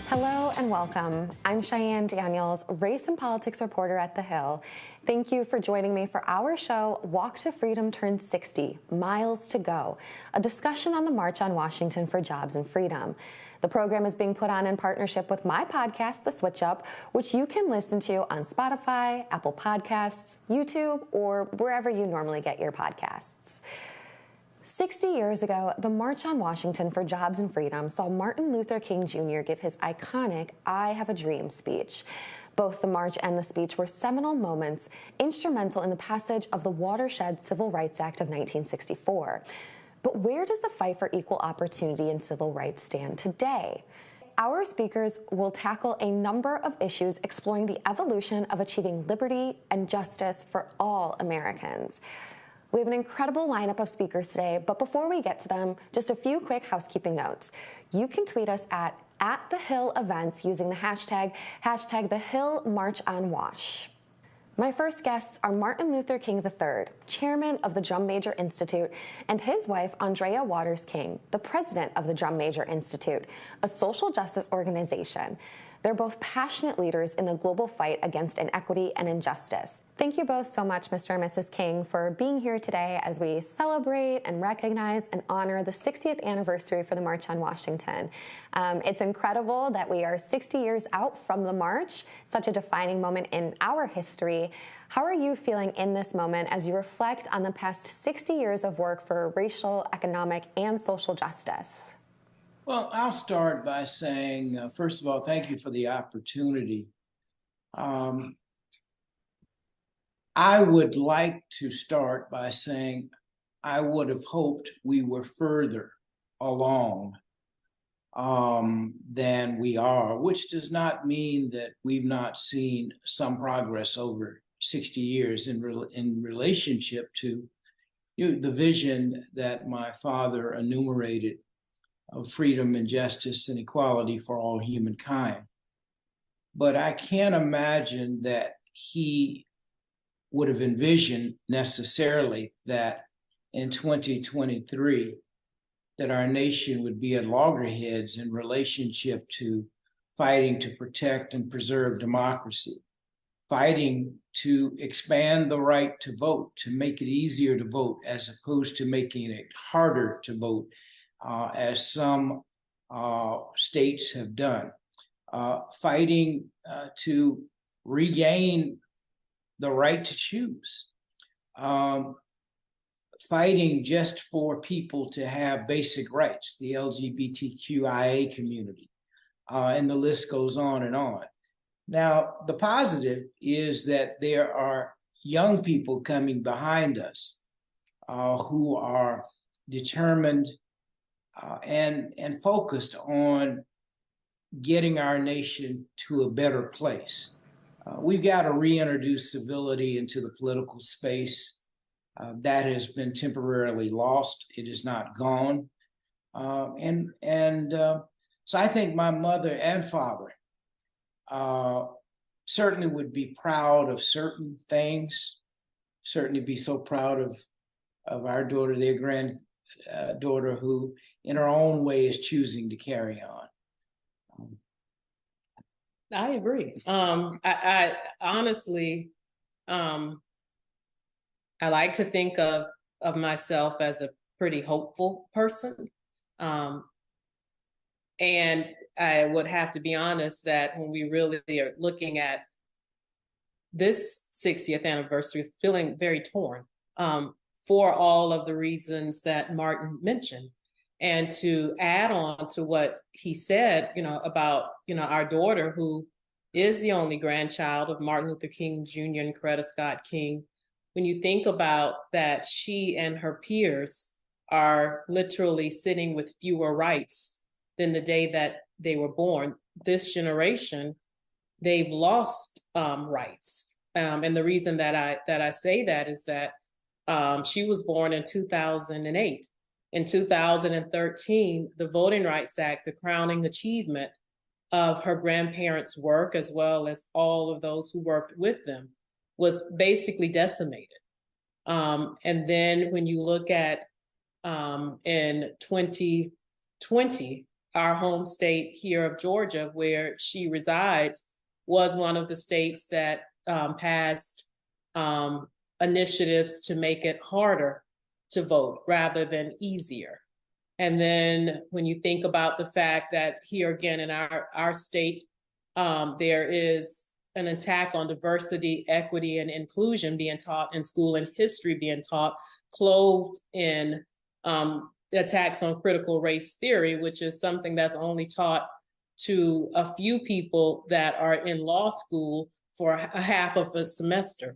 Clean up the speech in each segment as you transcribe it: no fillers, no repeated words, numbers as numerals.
Hello and welcome. I'm Cheyanne Daniels, race and politics reporter at The Hill. Thank you for joining me for our show, Walk to Freedom Turns 60, Miles to Go, a discussion on the March on Washington for Jobs and Freedom. The program is being put on in partnership with my podcast, The Switch Up, which you can listen to on Spotify, Apple Podcasts, YouTube, or wherever you normally get your podcasts. 60 years ago, the March on Washington for Jobs and Freedom saw Martin Luther King Jr. give his iconic I Have a Dream speech. Both the march and the speech were seminal moments, instrumental in the passage of the Watershed Civil Rights Act of 1964. But where does the fight for equal opportunity and civil rights stand today? Our speakers will tackle a number of issues exploring the evolution of achieving liberty and justice for all Americans. We have an incredible lineup of speakers today, but before we get to them, just a few quick housekeeping notes. You can tweet us at The Hill Events using the hashtag The Hill March on Wash. My first guests are Martin Luther King III, chairman of the Drum Major Institute, and his wife, Andrea Waters King, the president of the Drum Major Institute, a social justice organization. They're both passionate leaders in the global fight against inequity and injustice. Thank you both so much, Mr. and Mrs. King, for being here today as we celebrate and recognize and honor the 60th anniversary for the March on Washington. It's incredible that we are 60 years out from the march, such a defining moment in our history. How are you feeling in this moment as you reflect on the past 60 years of work for racial, economic, and social justice? Well, I'll start by saying, first of all, thank you for the opportunity. I would like to start by saying I would have hoped we were further along than we are, which does not mean that we've not seen some progress over 60 years in relationship to the vision that my father enumerated of freedom and justice and equality for all humankind. But I can't imagine that he would have envisioned necessarily that in 2023, that our nation would be at loggerheads in relationship to fighting to protect and preserve democracy, fighting to expand the right to vote, to make it easier to vote as opposed to making it harder to vote, as some states have done, fighting to regain the right to choose, fighting just for people to have basic rights, the LGBTQIA community, and the list goes on and on. Now, the positive is that there are young people coming behind us who are determined and focused on getting our nation to a better place. We've got to reintroduce civility into the political space. That has been temporarily lost. It is not gone. So I think my mother and father certainly would be proud of certain things, certainly be so proud of our daughter, their granddaughter, who in her own way is choosing to carry on. I agree. I honestly, I like to think of myself as a pretty hopeful person. And I would have to be honest that when we really are looking at this 60th anniversary, feeling very torn for all of the reasons that Martin mentioned. And to add on to what he said, about, our daughter, who is the only grandchild of Martin Luther King Jr. and Coretta Scott King, when you think about that, she and her peers are literally sitting with fewer rights than the day that they were born. This generation, they've lost rights. And the reason that I say that is that she was born in 2008. In 2013, the Voting Rights Act, the crowning achievement of her grandparents' work, as well as all of those who worked with them, was basically decimated. And then when you look at in 2020, our home state here of Georgia, where she resides, was one of the states that passed initiatives to make it harder to vote rather than easier. And then when you think about the fact that here again in our state, there is an attack on diversity, equity, and inclusion being taught in school, and history being taught, clothed in attacks on critical race theory, which is something that's only taught to a few people that are in law school for a half of a semester.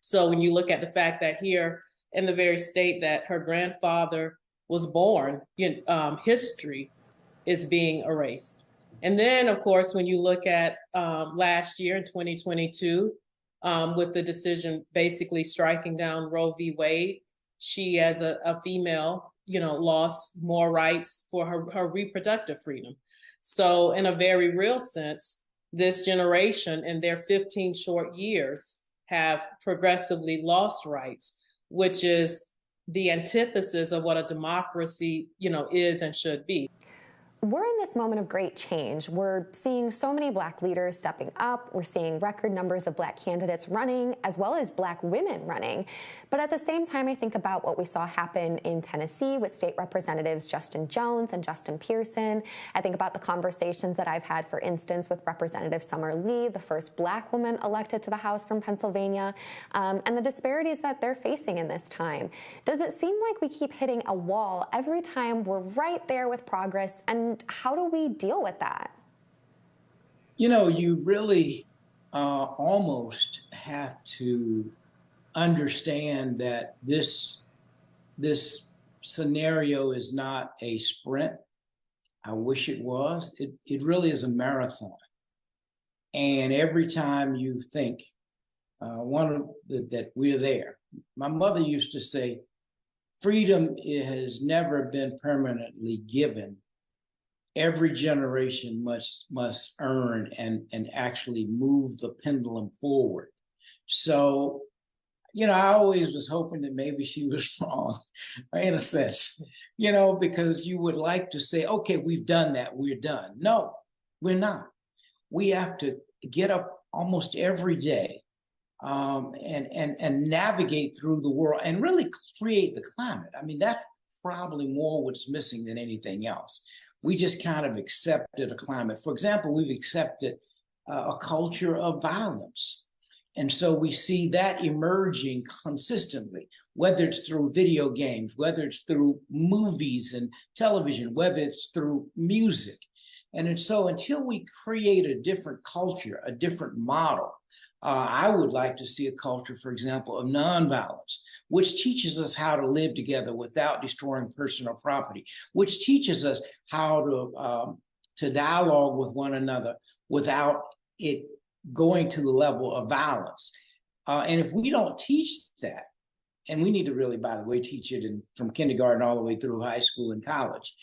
So when you look at the fact that here in the very state that her grandfather was born, history is being erased. And then, of course, when you look at last year in 2022, with the decision basically striking down Roe v. Wade, she, as a female, lost more rights for her reproductive freedom. So in a very real sense, this generation in their 15 short years have progressively lost rights, which is the antithesis of what a democracy, is and should be. We're in this moment of great change. We're seeing so many Black leaders stepping up. We're seeing record numbers of Black candidates running, as well as Black women running. But at the same time, I think about what we saw happen in Tennessee with state representatives Justin Jones and Justin Pearson. I think about the conversations that I've had, for instance, with Representative Summer Lee, the first Black woman elected to the House from Pennsylvania, and the disparities that they're facing in this time. Does it seem like we keep hitting a wall every time we're right there with progress? And how do we deal with that? You really almost have to understand that this scenario is not a sprint. I wish it was. It really is a marathon. And every time you think that we're there, my mother used to say, freedom has never been permanently given. Every generation must earn and actually move the pendulum forward. So, I always was hoping that maybe she was wrong, in a sense, because you would like to say, okay, we've done that, we're done. No, we're not. We have to get up almost every day and navigate through the world and really create the climate. I mean, that's probably more what's missing than anything else. We just kind of accepted a climate. For example, we've accepted a culture of violence. And so we see that emerging consistently, whether it's through video games, whether it's through movies and television, whether it's through music. And so until we create a different culture, a different model, I would like to see a culture, for example, of nonviolence, which teaches us how to live together without destroying personal property, which teaches us how to dialogue with one another without it going to the level of violence. And if we don't teach that, and we need to really, by the way, teach it from kindergarten all the way through high school and college,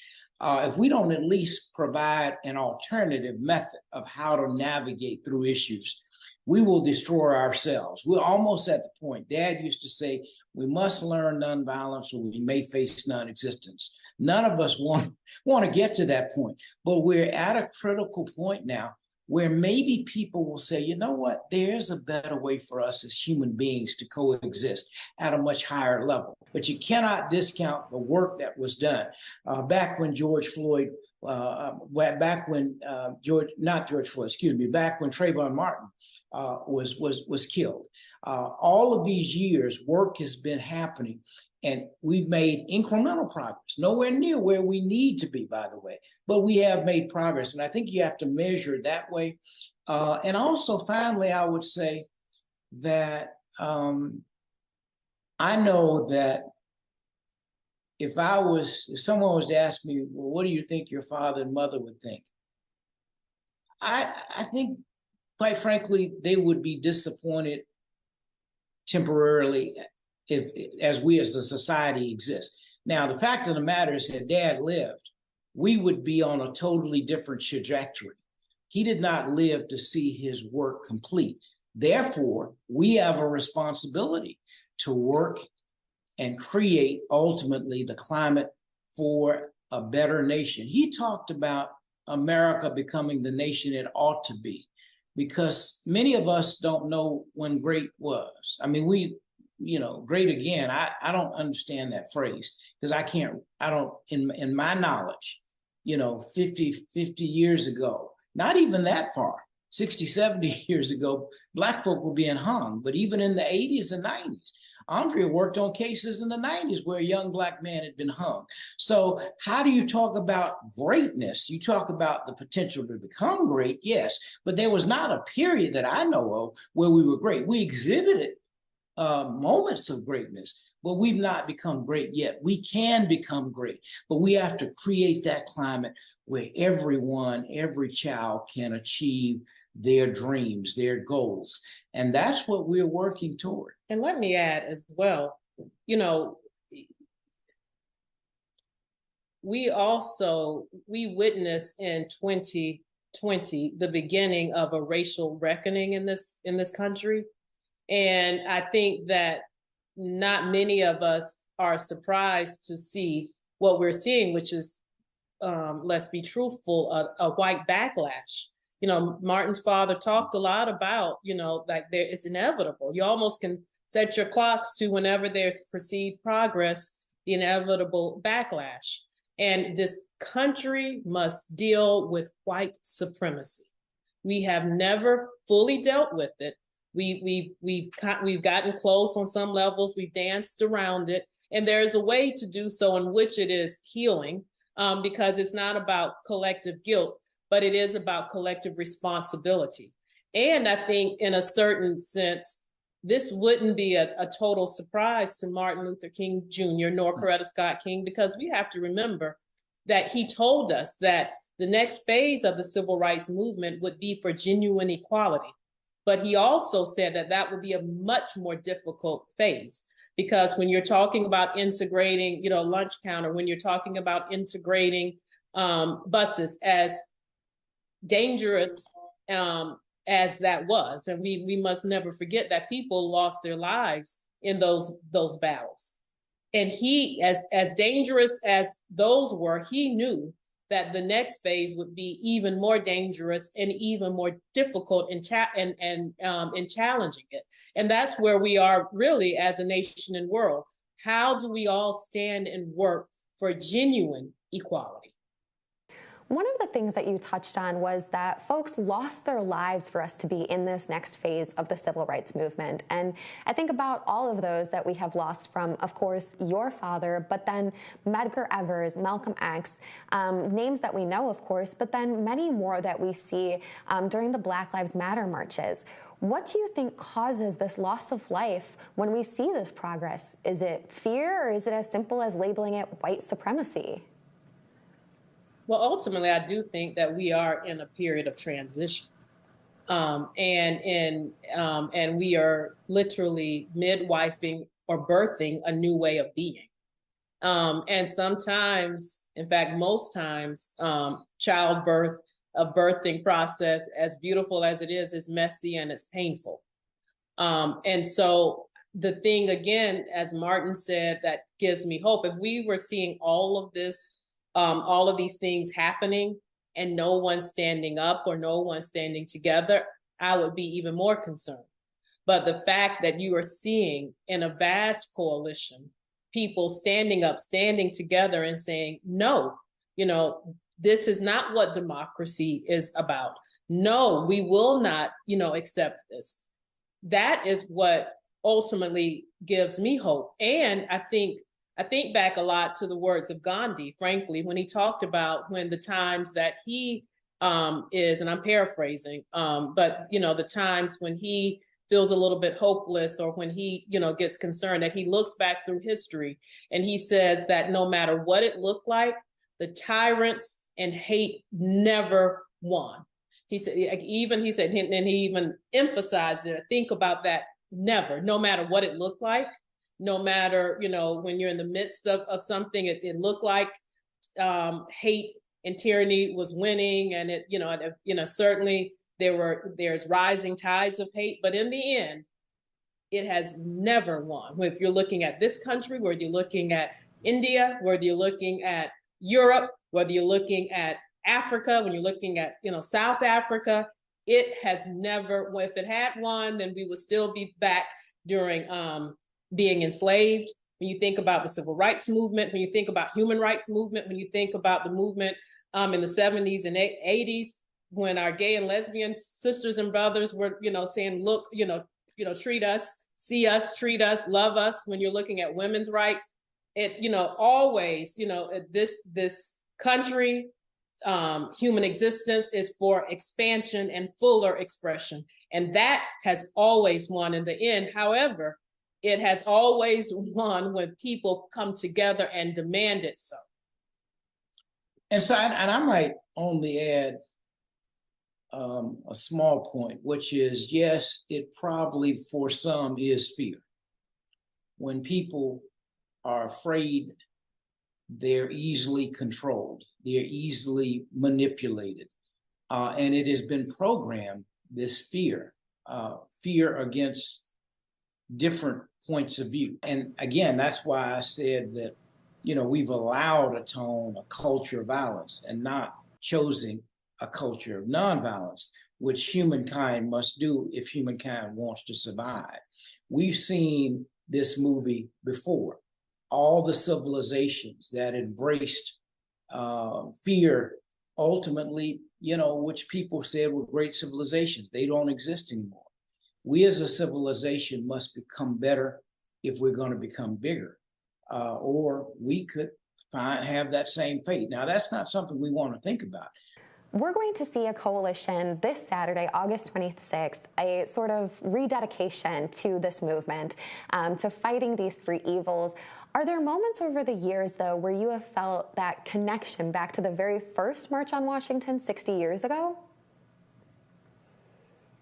if we don't at least provide an alternative method of how to navigate through issues, we will destroy ourselves. We're almost at the point. Dad used to say, we must learn nonviolence or we may face non-existence. None of us want to get to that point, but we're at a critical point now where maybe people will say, you know what, there's a better way for us as human beings to coexist at a much higher level. But you cannot discount the work that was done back when George Floyd, back when Trayvon Martin was killed. All of these years, work has been happening, and we've made incremental progress, nowhere near where we need to be, by the way, but we have made progress. And I think you have to measure it that way. And also, finally, I would say that I know that if someone was to ask me, well, what do you think your father and mother would think? I think, quite frankly, they would be disappointed temporarily as we as a society exist. Now, the fact of the matter is that Dad lived, we would be on a totally different trajectory. He did not live to see his work complete. Therefore, we have a responsibility to work and create ultimately the climate for a better nation. He talked about America becoming the nation it ought to be, because many of us don't know when great was. I mean, great again. I don't understand that phrase, because I don't, in my knowledge, 50 years ago, not even that far, 60, 70 years ago, Black folk were being hung. But even in the 80s and 90s, Andrea worked on cases in the 90s where a young Black man had been hung. So how do you talk about greatness? You talk about the potential to become great, yes, but there was not a period that I know of where we were great. We exhibited moments of greatness, but we've not become great yet. We can become great, but we have to create that climate where every child can achieve their dreams, their goals. And that's what we're working toward. And let me add as well, we witnessed in 2020 the beginning of a racial reckoning in this country. And I think that not many of us are surprised to see what we're seeing, which is, let's be truthful, a white backlash. Martin's father talked a lot about, it's inevitable. You almost can set your clocks to whenever there's perceived progress, the inevitable backlash. And this country must deal with white supremacy. We have never fully dealt with it. We've gotten close on some levels. We've danced around it. And there's a way to do so in which it is healing, because it's not about collective guilt, but it is about collective responsibility. And I think in a certain sense, this wouldn't be a total surprise to Martin Luther King Jr. nor Coretta Scott King, because we have to remember that he told us that the next phase of the civil rights movement would be for genuine equality. But he also said that that would be a much more difficult phase, because when you're talking about integrating, lunch counter, when you're talking about integrating buses, as dangerous as that was, and we must never forget that people lost their lives in those battles. And he, as dangerous as those were, he knew that the next phase would be even more dangerous and even more difficult in challenging it. And that's where we are really as a nation and world. How do we all stand and work for genuine equality? One of the things that you touched on was that folks lost their lives for us to be in this next phase of the civil rights movement. And I think about all of those that we have lost from, of course, your father, but then Medgar Evers, Malcolm X, names that we know, of course, but then many more that we see during the Black Lives Matter marches. What do you think causes this loss of life when we see this progress? Is it fear, or is it as simple as labeling it white supremacy? Well, ultimately, I do think that we are in a period of transition, and we are literally midwifing or birthing a new way of being. And sometimes, in fact, most times, childbirth, a birthing process, as beautiful as it is messy and it's painful. And so the thing, again, as Martin said, that gives me hope. If we were seeing all of these things happening and no one standing up or no one standing together, I would be even more concerned. But the fact that you are seeing in a vast coalition, people standing up, standing together and saying, no, this is not what democracy is about. No, we will not, accept this. That is what ultimately gives me hope. And I think back a lot to the words of Gandhi, frankly, when he talked about when the times that he is, and I'm paraphrasing, but, the times when he feels a little bit hopeless or when he, gets concerned, that he looks back through history and he says that no matter what it looked like, the tyrants and hate never won. He said, and he even emphasized it. Think about that. Never, no matter what it looked like. No matter, when you're in the midst of something, it looked like hate and tyranny was winning. And certainly there's rising tides of hate, but in the end, it has never won. If you're looking at this country, whether you're looking at India, whether you're looking at Europe, whether you're looking at Africa, when you're looking at, South Africa, it has never, well, if it had one, then we would still be back during being enslaved. When you think about the civil rights movement, when you think about human rights movement, when you think about the movement in the 70s and 80s, when our gay and lesbian sisters and brothers were, saying, look, treat us, see us, treat us, love us. When you're looking at women's rights, it, always, this country, human existence is for expansion and fuller expression. And that has always won in the end. However, it has always won when people come together and demand it so. And so, and I might only add a small point, which is, yes, it probably for some is fear. When people are afraid, they're easily controlled, they're easily manipulated. And it has been programmed, this fear against different points of view. And again, that's why I said that, we've allowed a culture of violence and not chosen a culture of nonviolence, which humankind must do if humankind wants to survive. We've seen this movie before. All the civilizations that embraced fear, ultimately, which people said were great civilizations, they don't exist anymore. We as a civilization must become better if we're going to become bigger, or we could have that same fate. Now, that's not something we want to think about. We're going to see a coalition this Saturday, August 26th, a sort of rededication to this movement, to fighting these three evils. Are there moments over the years, though, where you have felt that connection back to the very first March on Washington 60 years ago?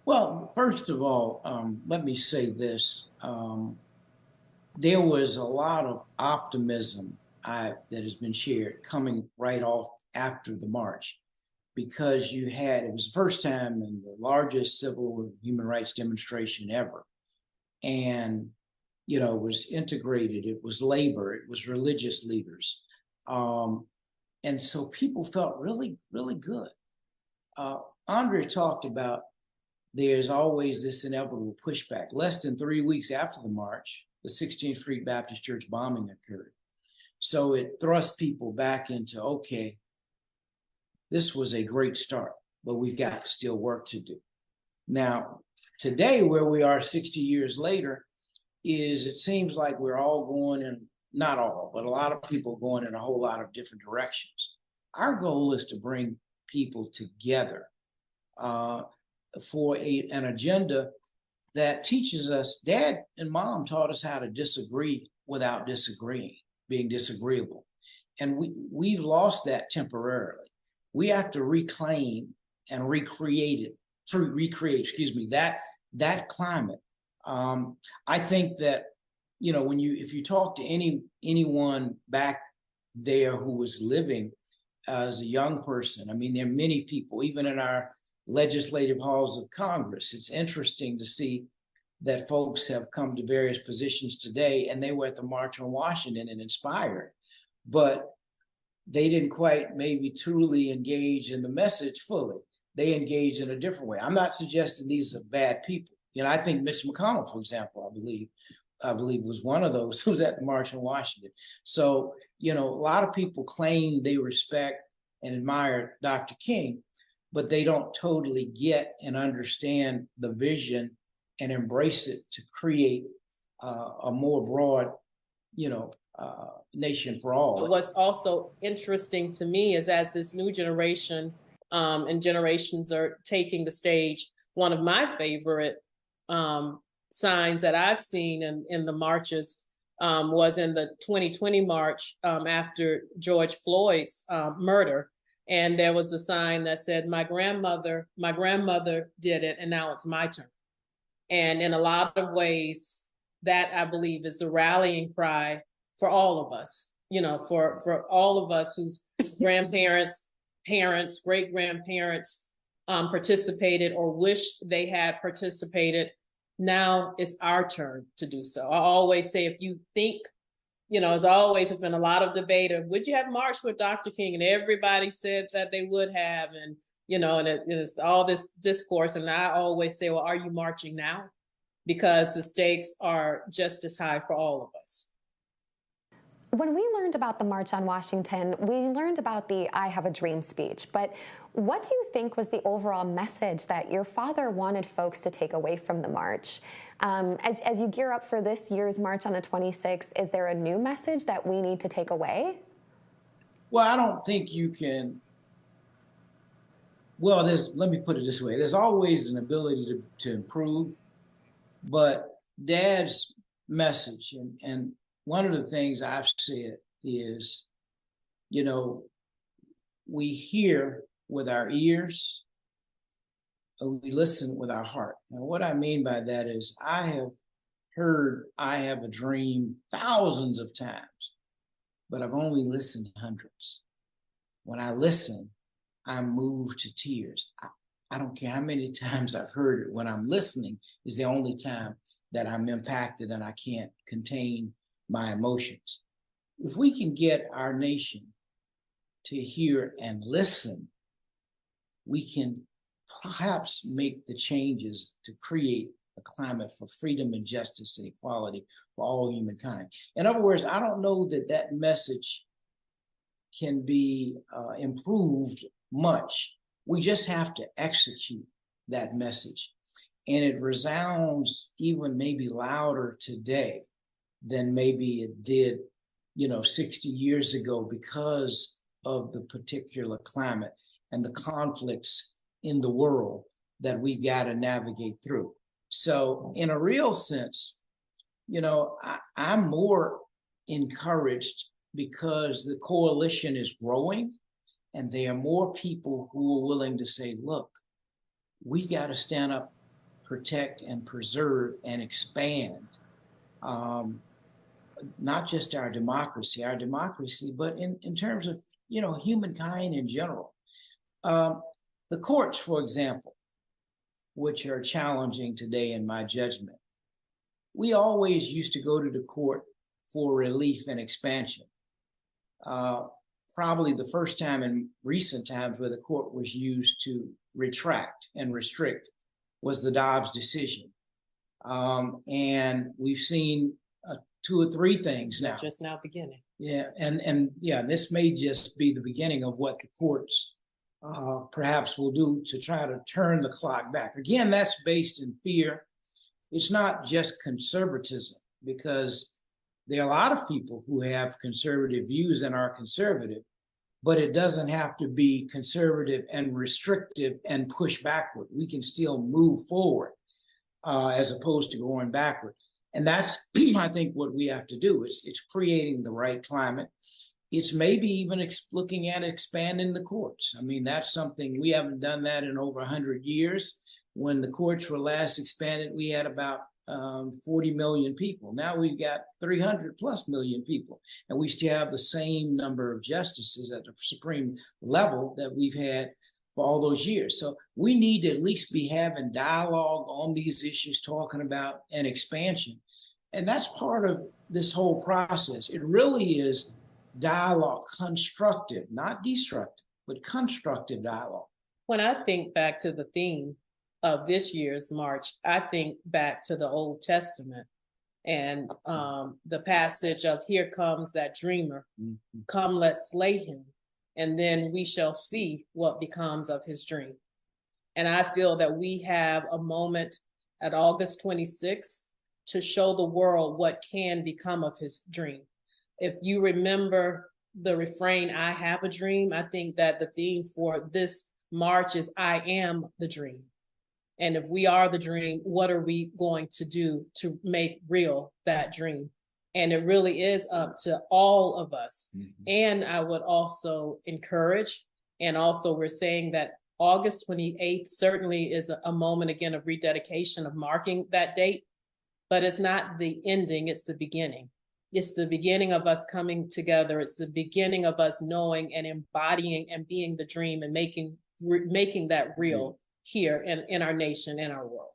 Well, first of all, let me say this. There was a lot of optimism that has been shared coming right off after the march, because it was the first time in the largest civil human rights demonstration ever. And, it was integrated, it was labor, it was religious leaders. And so people felt really, really good. Andre talked about there's always this inevitable pushback. Less than 3 weeks after the march, the 16th Street Baptist Church bombing occurred. So it thrust people back into, okay, this was a great start, but we've got still work to do. Now, today, where we are 60 years later, it seems like we're all going in, not all, but a lot of people going in a whole lot of different directions. Our goal is to bring people together for an agenda that teaches us. Dad and Mom taught us how to disagree without disagreeing, being disagreeable. And we've lost that temporarily. We have to reclaim and recreate that climate. I think that, if you talk to anyone back there who was living as a young person, there are many people, even in our legislative halls of Congress. It's interesting to see that folks have come to various positions today, and they were at the March on Washington and inspired, but they didn't quite maybe truly engage in the message fully. They engaged in a different way. I'm not suggesting these are bad people. I think Mitch McConnell, for example, I believe was one of those who was at the March on Washington. So, a lot of people claim they respect and admire Dr. King, but they don't totally get and understand the vision and embrace it to create a more broad, nation for all. What's also interesting to me is, as this new generation and generations are taking the stage, one of my favorite signs that I've seen in the marches was in the 2020 march after George Floyd's murder. And there was a sign that said, my grandmother did it, and now it's my turn. And in a lot of ways, that, I believe, is the rallying cry for all of us, for all of us whose grandparents, parents, great-grandparents participated or wished they had participated. Now it's our turn to do so. I always say, if you think as always, has been a lot of debate of would you have marched with Dr. King? And everybody said that they would have. And, and it is all this discourse. And I always say, well, are you marching now? Because the stakes are just as high for all of us. When we learned about the March on Washington, we learned about the I Have a Dream speech. But what do you think was the overall message that your father wanted folks to take away from the march? As you gear up for this year's March on the 26th, is there a new message that we need to take away? Well, I don't think you can. Well, let me put it this way. There's always an ability to improve, but Dad's message, and one of the things I've said is, we hear with our ears, we listen with our heart. And what I mean by that is I have heard I Have a Dream thousands of times, but I've only listened hundreds. When I listen, I'm moved to tears. I don't care how many times I've heard it. When I'm listening is the only time that I'm impacted and I can't contain my emotions. If we can get our nation to hear and listen, we can perhaps make the changes to create a climate for freedom and justice and equality for all humankind. In other words, I don't know that message can be improved much. We just have to execute that message. And it resounds even maybe louder today than maybe it did, 60 years ago because of the particular climate and the conflicts in the world that we've got to navigate through. So in a real sense, I'm more encouraged because the coalition is growing and there are more people who are willing to say, look, we got to stand up, protect and preserve and expand not just our democracy, but in terms of, humankind in general. The courts, for example, which are challenging today in my judgment, we always used to go to the court for relief and expansion. Probably the first time in recent times where the court was used to retract and restrict was the Dobbs decision. And we've seen 2 or 3 things now. Just now beginning. Yeah, and this may just be the beginning of what the courts perhaps will do to try to turn the clock back. Again, that's based in fear. It's not just conservatism, because there are a lot of people who have conservative views and are conservative, but it doesn't have to be conservative and restrictive and push backward. We can still move forward as opposed to going backward. And that's, I think, what we have to do. It's creating the right climate. It's maybe even looking at expanding the courts. I mean, that's something, we haven't done that in over 100 years. When the courts were last expanded, we had about 40 million people. Now we've got 300 plus million people, and we still have the same number of justices at the Supreme level that we've had for all those years. So we need to at least be having dialogue on these issues, talking about an expansion. And that's part of this whole process. It really is dialogue, constructive, not destructive, but constructive dialogue. When I think back to the theme of this year's march, I think back to the Old Testament and the passage of "Here comes that dreamer, come let's slay him, and then we shall see what becomes of his dream." And I feel that we have a moment at August 26th to show the world what can become of his dream. If you remember the refrain, "I have a dream," I think that the theme for this march is "I am the dream." And if we are the dream, what are we going to do to make real that dream? And it really is up to all of us. Mm-hmm. And I would also encourage, and also we're saying that August 28th certainly is a moment again of rededication, of marking that date, but it's not the ending, it's the beginning. It's the beginning of us coming together. It's the beginning of us knowing and embodying and being the dream and making that real here in our nation and our world.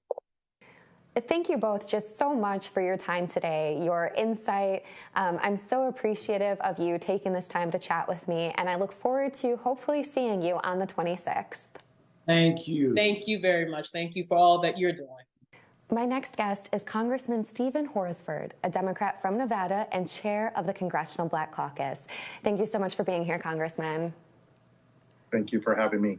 Thank you both just so much for your time today, your insight. I'm so appreciative of you taking this time to chat with me, and I look forward to hopefully seeing you on the 26th. Thank you. Thank you very much. Thank you for all that you're doing. My next guest is Congressman Stephen Horsford, a Democrat from Nevada and chair of the Congressional Black Caucus. Thank you so much for being here, Congressman. Thank you for having me.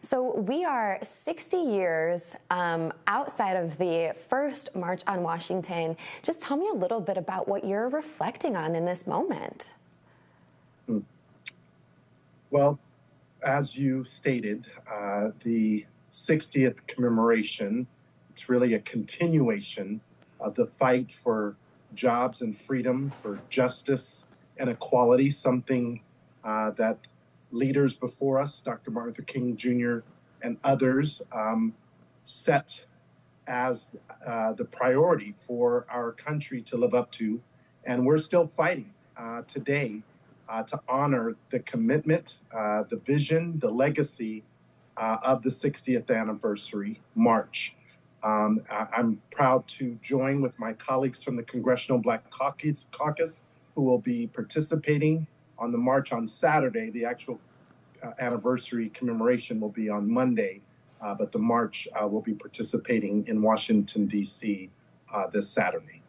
So we are 60 years outside of the first March on Washington. Just tell me a little bit about what you're reflecting on in this moment. Well, as you stated, the 60th commemoration, it's really a continuation of the fight for jobs and freedom, for justice and equality, something that leaders before us, Dr. Martin Luther King Jr. and others, set as the priority for our country to live up to. And we're still fighting today to honor the commitment, the vision, the legacy of the 60th anniversary march. I'm proud to join with my colleagues from the Congressional Black Caucus who will be participating on the march on Saturday. The actual anniversary commemoration will be on Monday, but the march will be participating in Washington, D.C. This Saturday.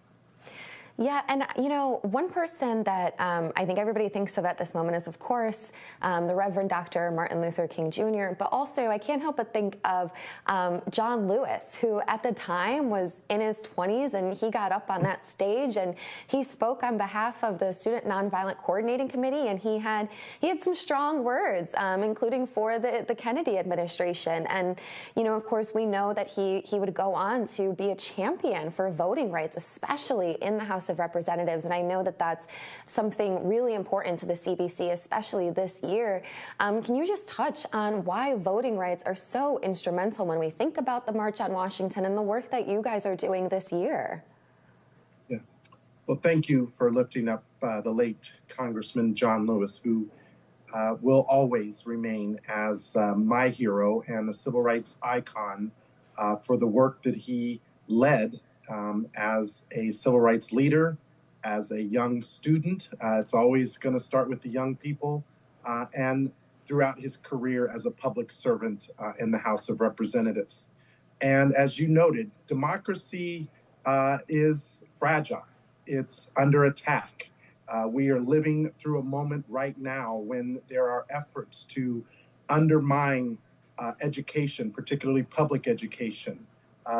Yeah, and you know, one person that I think everybody thinks of at this moment is, of course, the Reverend Dr. Martin Luther King Jr., but also I can't help but think of John Lewis, who at the time was in his 20s, and he got up on that stage and he spoke on behalf of the Student Nonviolent Coordinating Committee, and he had some strong words, including for the Kennedy administration. And, you know, of course, we know that he would go on to be a champion for voting rights, especially in the House of Representatives, and I know that that's something really important to the CBC, especially this year. Can you just touch on why voting rights are so instrumental when we think about the March on Washington and the work that you guys are doing this year? Yeah. Well, thank you for lifting up the late Congressman John Lewis, who will always remain as my hero and a civil rights icon for the work that he led as a civil rights leader, as a young student. It's always going to start with the young people, and throughout his career as a public servant in the House of Representatives. And as you noted, democracy is fragile. It's under attack. We are living through a moment right now when there are efforts to undermine education, particularly public education.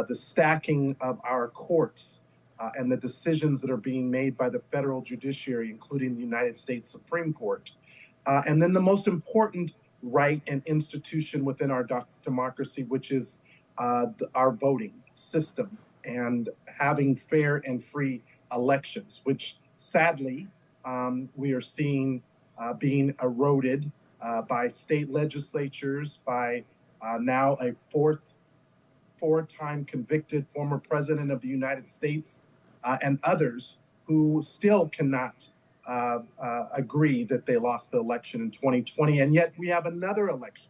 The stacking of our courts and the decisions that are being made by the federal judiciary, including the United States Supreme Court. And then the most important right and institution within our democracy, which is our voting system and having fair and free elections, which sadly we are seeing being eroded by state legislatures, by now a four-time convicted former president of the United States, and others who still cannot agree that they lost the election in 2020. And yet we have another election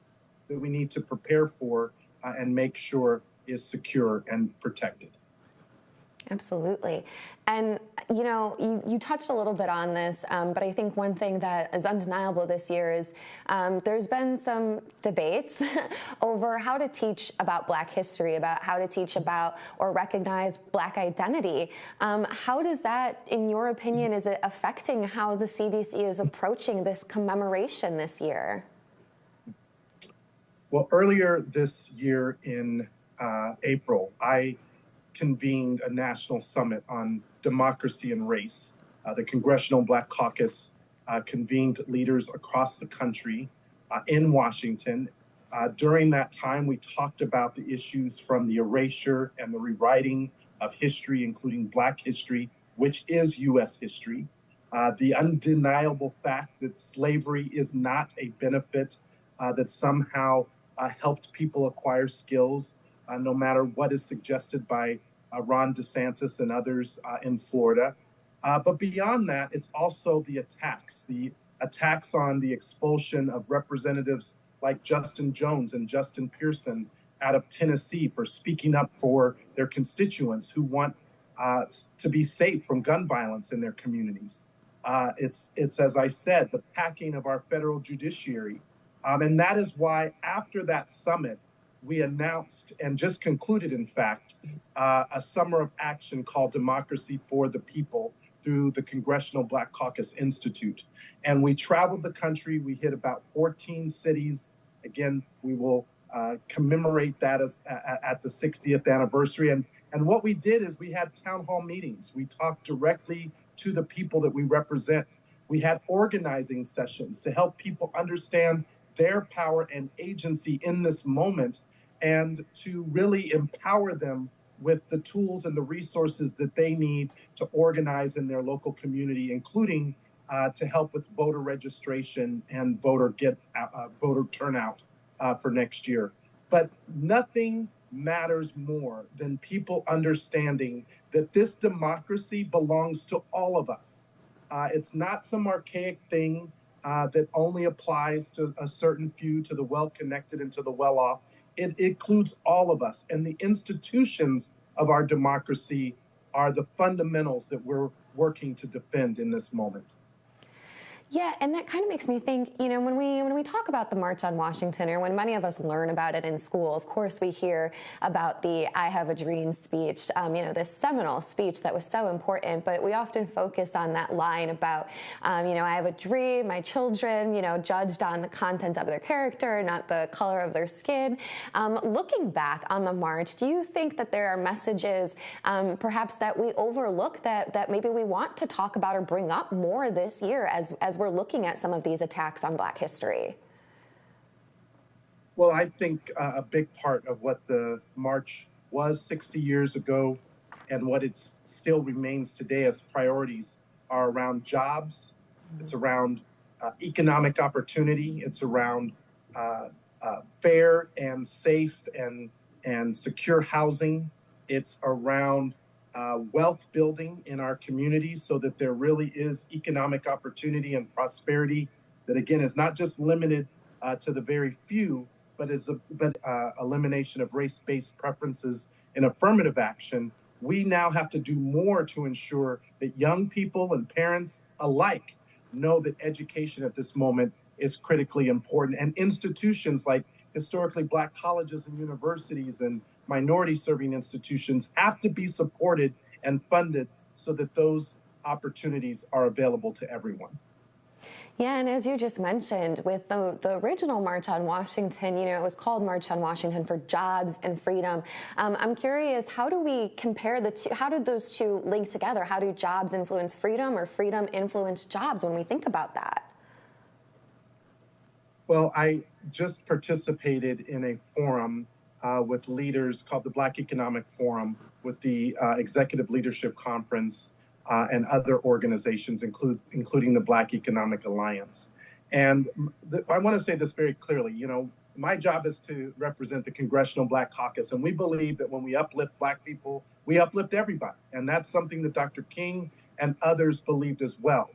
that we need to prepare for and make sure is secure and protected. Absolutely. And, you know, you touched a little bit on this, but I think one thing that is undeniable this year is there's been some debates over how to teach about Black history, about how to teach about or recognize Black identity. How does that, in your opinion, is it affecting how the CBC is approaching this commemoration this year? Well, earlier this year in April, I convened a national summit on democracy and race. The Congressional Black Caucus convened leaders across the country in Washington. During that time, we talked about the issues from the erasure and the rewriting of history, including Black history, which is U.S. history. The undeniable fact that slavery is not a benefit that somehow helped people acquire skills, no matter what is suggested by Ron DeSantis and others in Florida. But beyond that, it's also the attacks on the expulsion of representatives like Justin Jones and Justin Pearson out of Tennessee for speaking up for their constituents who want to be safe from gun violence in their communities. It's as I said, the packing of our federal judiciary. And that is why after that summit, we announced and just concluded, in fact, a summer of action called Democracy for the People through the Congressional Black Caucus Institute. And we traveled the country. We hit about 14 cities. Again, we will commemorate that at the 60th anniversary. And what we did is we had town hall meetings. We talked directly to the people that we represent. We had organizing sessions to help people understand their power and agency in this moment and to really empower them with the tools and the resources that they need to organize in their local community, including to help with voter registration and voter turnout for next year. But nothing matters more than people understanding that this democracy belongs to all of us. It's not some archaic thing that only applies to a certain few, to the well-connected and to the well-off. It includes all of us. And the institutions of our democracy are the fundamentals that we're working to defend in this moment. Yeah, and that kind of makes me think, you know, when we talk about the March on Washington, or when many of us learn about it in school, of course we hear about the I Have a Dream speech, you know, this seminal speech that was so important, but we often focus on that line about, you know, I have a dream, my children, you know, judged on the content of their character, not the color of their skin. Looking back on the march, do you think that there are messages perhaps that we overlook that maybe we want to talk about or bring up more this year as we're looking at some of these attacks on Black history? Well, I think a big part of what the march was 60 years ago and what it still remains today as priorities are around jobs. It's around economic opportunity. It's around fair and safe and secure housing. It's around wealth building in our communities so that there really is economic opportunity and prosperity that, again, is not just limited to the very few, but is elimination of race-based preferences in affirmative action. We now have to do more to ensure that young people and parents alike know that education at this moment is critically important. And institutions like historically Black colleges and universities and minority-serving institutions have to be supported and funded so that those opportunities are available to everyone. Yeah, and as you just mentioned, with the original March on Washington, you know, it was called March on Washington for Jobs and Freedom. I'm curious, how do we compare the two? How did those two link together? How do jobs influence freedom or freedom influence jobs when we think about that? Well, I just participated in a forum with leaders called the Black Economic Forum with the Executive Leadership Conference and other organizations, including the Black Economic Alliance. And I want to say this very clearly. You know, my job is to represent the Congressional Black Caucus, and we believe that when we uplift Black people, we uplift everybody. And that's something that Dr. King and others believed as well.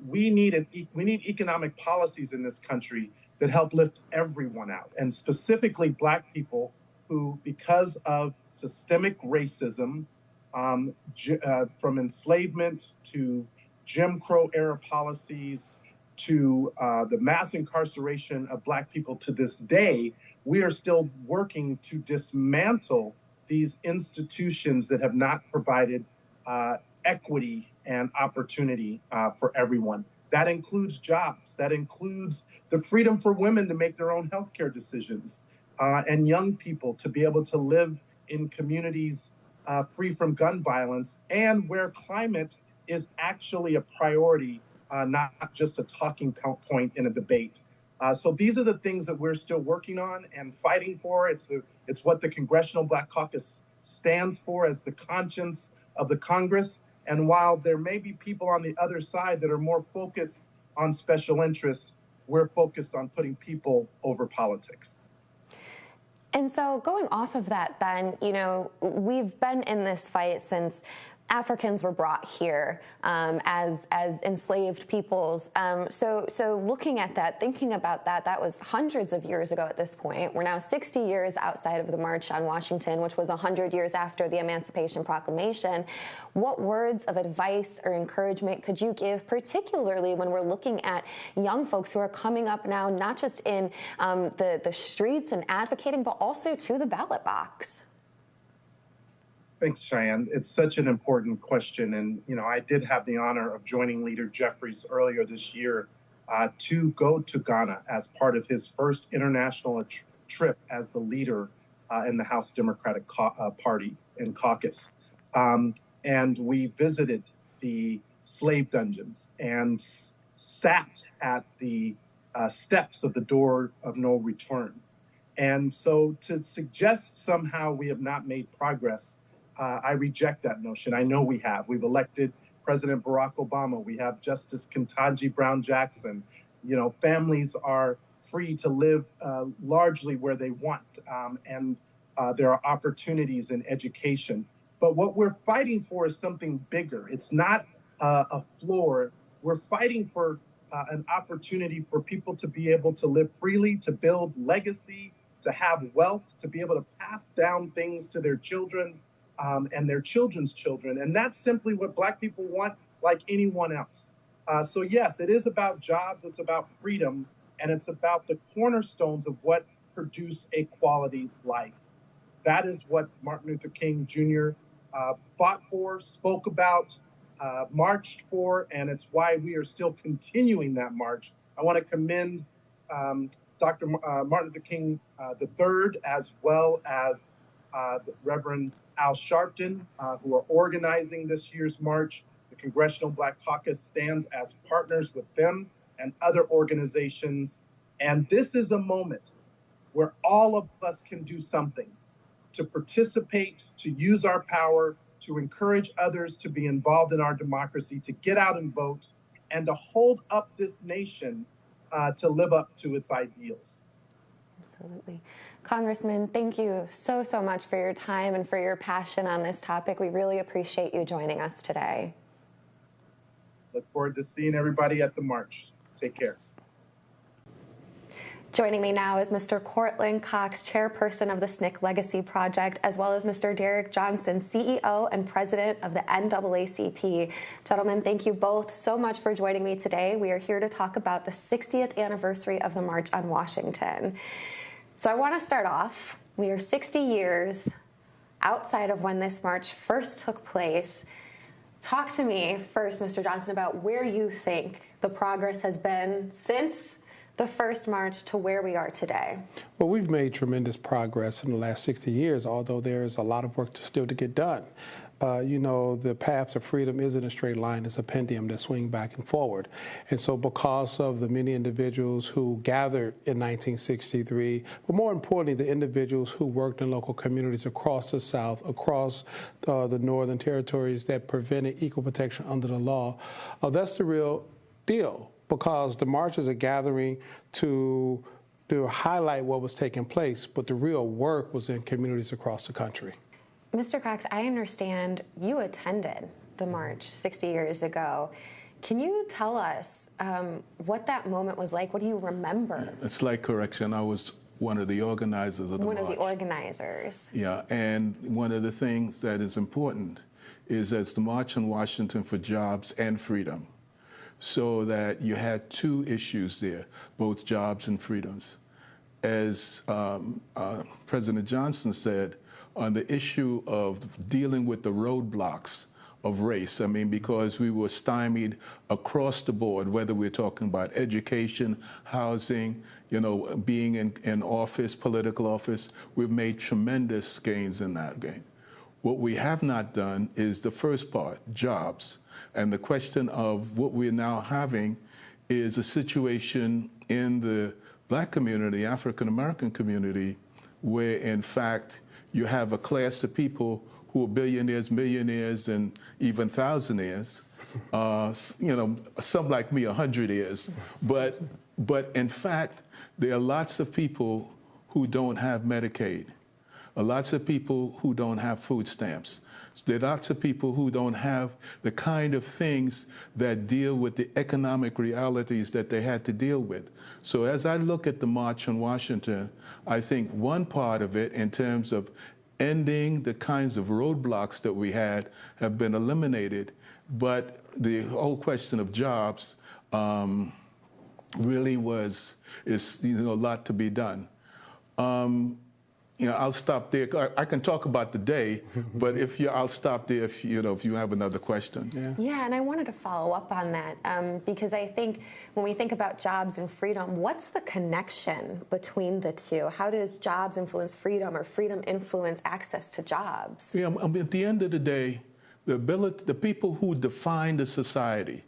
We need economic policies in this country that help lift everyone out, and specifically Black people who, because of systemic racism, from enslavement to Jim Crow era policies to the mass incarceration of Black people to this day, we are still working to dismantle these institutions that have not provided equity and opportunity for everyone. That includes jobs. That includes the freedom for women to make their own healthcare decisions and young people to be able to live in communities free from gun violence and where climate is actually a priority, not just a talking point in a debate. So these are the things that we're still working on and fighting for. It's what the Congressional Black Caucus stands for as the conscience of the Congress. And while there may be people on the other side that are more focused on special interest, we're focused on putting people over politics. And so going off of that, then, you know, we've been in this fight since Africans were brought here as enslaved peoples. So looking at that, thinking about that, that was hundreds of years ago at this point. We're now 60 years outside of the March on Washington, which was 100 years after the Emancipation Proclamation. What words of advice or encouragement could you give, particularly when we're looking at young folks who are coming up now, not just in the streets and advocating, but also to the ballot box? Thanks, Cheyanne. It's such an important question. And, I did have the honor of joining Leader Jeffries earlier this year to go to Ghana as part of his first international trip as the leader in the House Democratic Party and caucus. And we visited the slave dungeons and sat at the steps of the door of no return. And so to suggest somehow we have not made progress, I reject that notion. I know we have. We've elected President Barack Obama. We have Justice Ketanji Brown Jackson. Families are free to live largely where they want, and there are opportunities in education. But what we're fighting for is something bigger. It's not a floor. We're fighting for an opportunity for people to be able to live freely, to build legacy, to have wealth, to be able to pass down things to their children and their children's children. And that's simply what Black people want, like anyone else. So yes, it is about jobs, it's about freedom, and it's about the cornerstones of what produce a quality life. That is what Martin Luther King Jr. Fought for, spoke about, marched for, and it's why we are still continuing that march. I want to commend Dr. Martin Luther King III, as well as the Reverend Al Sharpton, who are organizing this year's march. The Congressional Black Caucus stands as partners with them and other organizations. And this is a moment where all of us can do something to participate, to use our power, to encourage others to be involved in our democracy, to get out and vote, and to hold up this nation to live up to its ideals. Absolutely. Congressman, thank you so much for your time and for your passion on this topic. We really appreciate you joining us today. Look forward to seeing everybody at the march. Take care. Joining me now is Mr. Cortland Cox, chairperson of the SNCC Legacy Project, as well as Mr. Derek Johnson, CEO and president of the NAACP. Gentlemen, thank you both so much for joining me today. We are here to talk about the 60th anniversary of the March on Washington. So I want to start off. We are 60 years outside of when this march first took place. Talk to me first, Mr. Johnson, about where you think the progress has been since the first march to where we are today. Well, we've made tremendous progress in the last 60 years, although there's a lot of work still to get done. The path to freedom isn't a straight line. It's a pendulum that swings back and forward. And so because of the many individuals who gathered in 1963, but more importantly, the individuals who worked in local communities across the South, across the Northern territories that prevented equal protection under the law, that's the real deal. Because the march is a gathering to highlight what was taking place, but the real work was in communities across the country. Mr. Cox, I understand you attended the march 60 years ago. Can you tell us what that moment was like? What do you remember? It's like correction. I was one of the organizers of the march. One of the organizers. Yeah, and one of the things that is important is it's the March on Washington for Jobs and Freedom. So that you had two issues there, both jobs and freedoms. As President Johnson said, on the issue of dealing with the roadblocks of race, because we were stymied across the board, whether we're talking about education, housing, being in office, political office, we've made tremendous gains in that game. What we have not done is the first part, jobs. And the question of what we're now having is a situation in the Black community, African American community, where in fact you have a class of people who are billionaires, millionaires, and even thousandaires. Some like me, 100 but in fact, there are lots of people who don't have Medicaid, lots of people who don't have food stamps. There are lots of people who don't have the kind of things that deal with the economic realities that they had to deal with. So as I look at the March on Washington, I think one part of it, in terms of ending the kinds of roadblocks that we had, have been eliminated. But the whole question of jobs really is a lot to be done. I'll stop there. I can talk about the day, but I'll stop there if you have another question. Yeah, and I wanted to follow up on that because I think when we think about jobs and freedom, what's the connection between the two? How does jobs influence freedom, or freedom influence access to jobs? Yeah, I mean, at the end of the day, the people who define the society,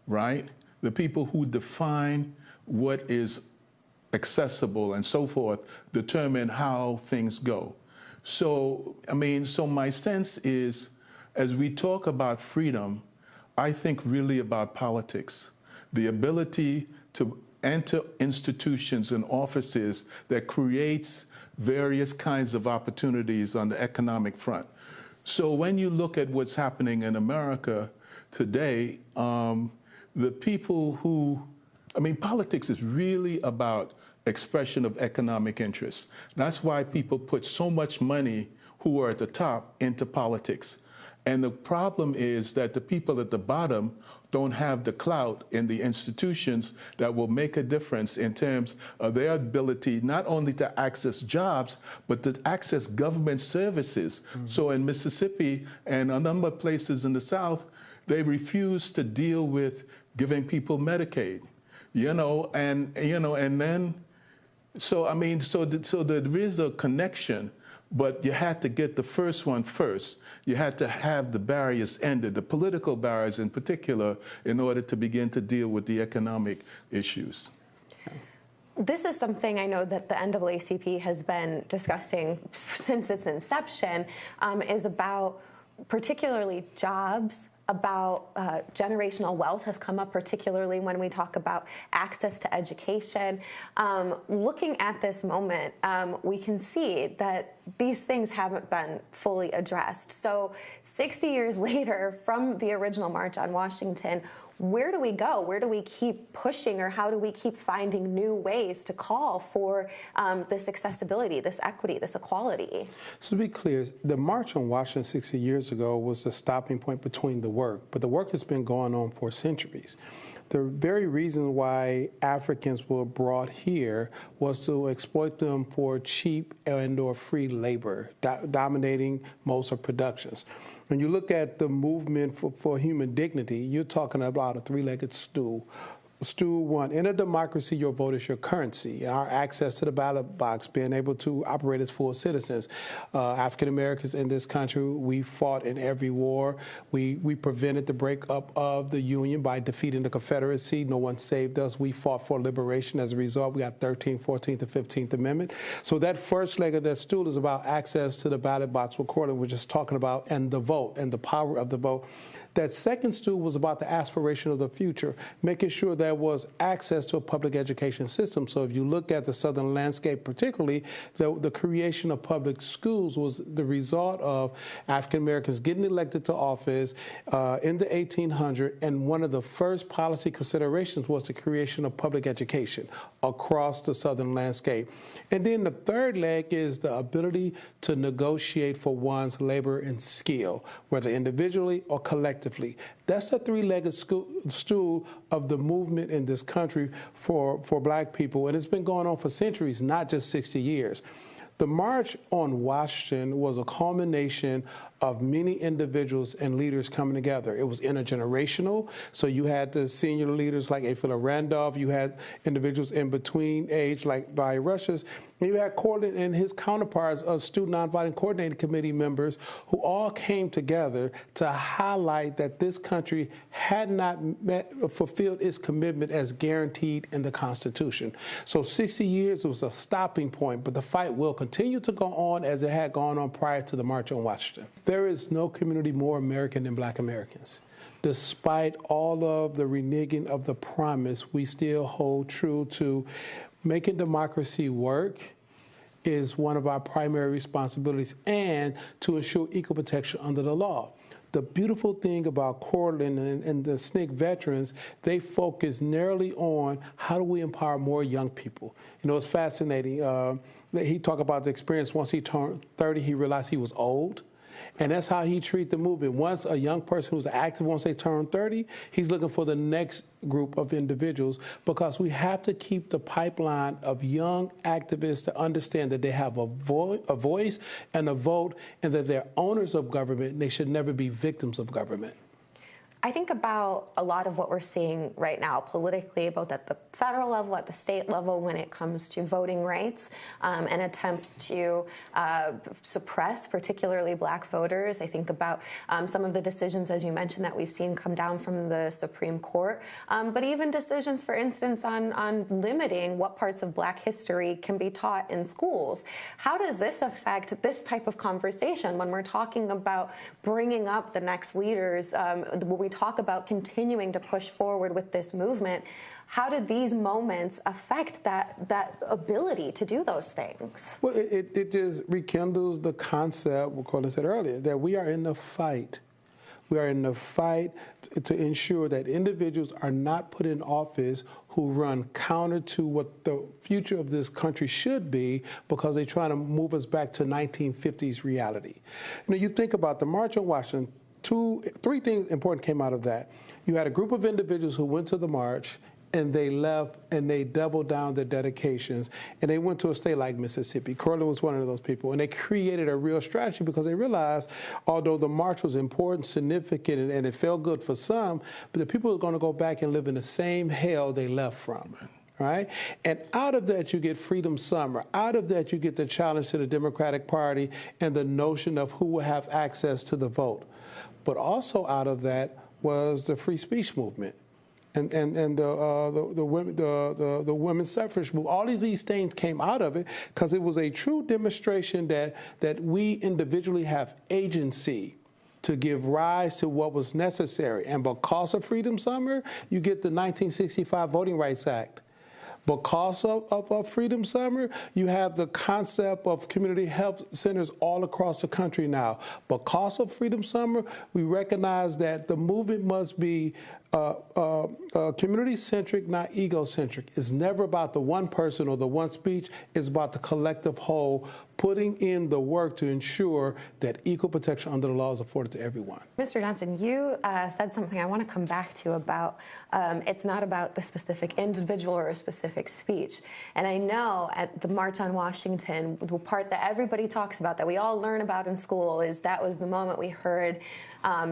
right? The people who define what is accessible and so forth, determine how things go. So my sense is, as we talk about freedom, I think really about politics, the ability to enter institutions and offices that creates various kinds of opportunities on the economic front. So when you look at what's happening in America today, the people politics is really about expression of economic interests. That's why people put so much money who are at the top into politics. And the problem is that the people at the bottom don't have the clout in the institutions that will make a difference in terms of their ability not only to access jobs, but to access government services. Mm-hmm. So in Mississippi and a number of places in the South, they refuse to deal with giving people Medicaid, So there is a connection, but you had to get the first one first. You had to have the barriers ended, the political barriers in particular, in order to begin to deal with the economic issues. This is something I know that the NAACP has been discussing since its inception, is about particularly jobs, about generational wealth has come up, particularly when we talk about access to education. Looking at this moment, we can see that these things haven't been fully addressed. So 60 years later from the original March on Washington, where do we go? Where do we keep pushing, or how do we keep finding new ways to call for this accessibility, this equity, this equality? So to be clear, the March on Washington 60 years ago was the stopping point between the work, but the work has been going on for centuries. The very reason why Africans were brought here was to exploit them for cheap and or free labor, dominating most of productions. When you look at the movement for human dignity, you're talking about a three-legged stool. Stool one, in a democracy, your vote is your currency. Our access to the ballot box, being able to operate as full citizens. African Americans in this country, we fought in every war. We prevented the breakup of the Union by defeating the Confederacy. No one saved us. We fought for liberation. As a result, we got 13th, 14th, and 15th Amendment. So that first leg of that stool is about access to the ballot box, what Corlin was just talking about, and the vote and the power of the vote. That second stool was about the aspiration of the future, making sure there was access to a public education system. So if you look at the Southern landscape particularly, the creation of public schools was the result of African Americans getting elected to office in the 1800s, and one of the first policy considerations was the creation of public education across the Southern landscape. And then the third leg is the ability to negotiate for one's labor and skill, whether individually or collectively. That's a three-legged stool of the movement in this country for Black people, and it's been going on for centuries, not just 60 years. The March on Washington was a culmination of many individuals and leaders coming together. It was intergenerational, so you had the senior leaders like Philip Randolph, you had individuals in between age like Barry Rushes, and you had Corlin and his counterparts of Student Nonviolent Coordinating Committee members who all came together to highlight that this country had not fulfilled its commitment as guaranteed in the Constitution. So 60 years was a stopping point, but the fight will continue to go on as it had gone on prior to the March on Washington. There is no community more American than Black Americans. Despite all of the reneging of the promise, we still hold true to making democracy work is one of our primary responsibilities, and to ensure equal protection under the law. The beautiful thing about Cortland and the SNCC veterans, they focus narrowly on how do we empower more young people. You know, it's fascinating. He talked about the experience once he turned 30, he realized he was old. And that's how he treats the movement. Once a young person who's active, once they turn 30, he's looking for the next group of individuals, because we have to keep the pipeline of young activists to understand that they have a voice and a vote, and that they're owners of government, and they should never be victims of government. I think about a lot of what we're seeing right now politically, both at the federal level, at the state level, when it comes to voting rights and attempts to suppress particularly Black voters. I think about some of the decisions, as you mentioned, that we've seen come down from the Supreme Court, but even decisions, for instance, on limiting what parts of Black history can be taught in schools. How does this affect this type of conversation when we're talking about bringing up the next leaders, when we talk about continuing to push forward with this movement? How do these moments affect that ability to do those things? Well, it just rekindles the concept, what Colin said earlier, that we are in the fight. We are in the fight to ensure that individuals are not put in office who run counter to what the future of this country should be, because they try to move us back to 1950s reality. You know, you think about the March on Washington, three things important came out of that. You had a group of individuals who went to the march, and they left, and they doubled down their dedications, and they went to a state like Mississippi. Cortland was one of those people, and they created a real strategy, because they realized, although the march was important, significant, and it felt good for some, but the people are going to go back and live in the same hell they left from. Right? And out of that, you get Freedom Summer. Out of that, you get the challenge to the Democratic Party and the notion of who will have access to the vote. But also out of that was the free speech movement and the women's suffrage movement. All of these things came out of it because it was a true demonstration that we individually have agency to give rise to what was necessary. And because of Freedom Summer, you get the 1965 Voting Rights Act. Because of Freedom Summer, you have the concept of community health centers all across the country now. Because of Freedom Summer, we recognize that the movement must be community-centric, not egocentric. It's never about the one person or the one speech. It's about the collective whole, putting in the work to ensure that equal protection under the law is afforded to everyone. Mr. Johnson, you said something I want to come back to about it's not about the specific individual or a specific speech. And I know at the March on Washington, the part that everybody talks about, that we all learn about in school, is that was the moment we heard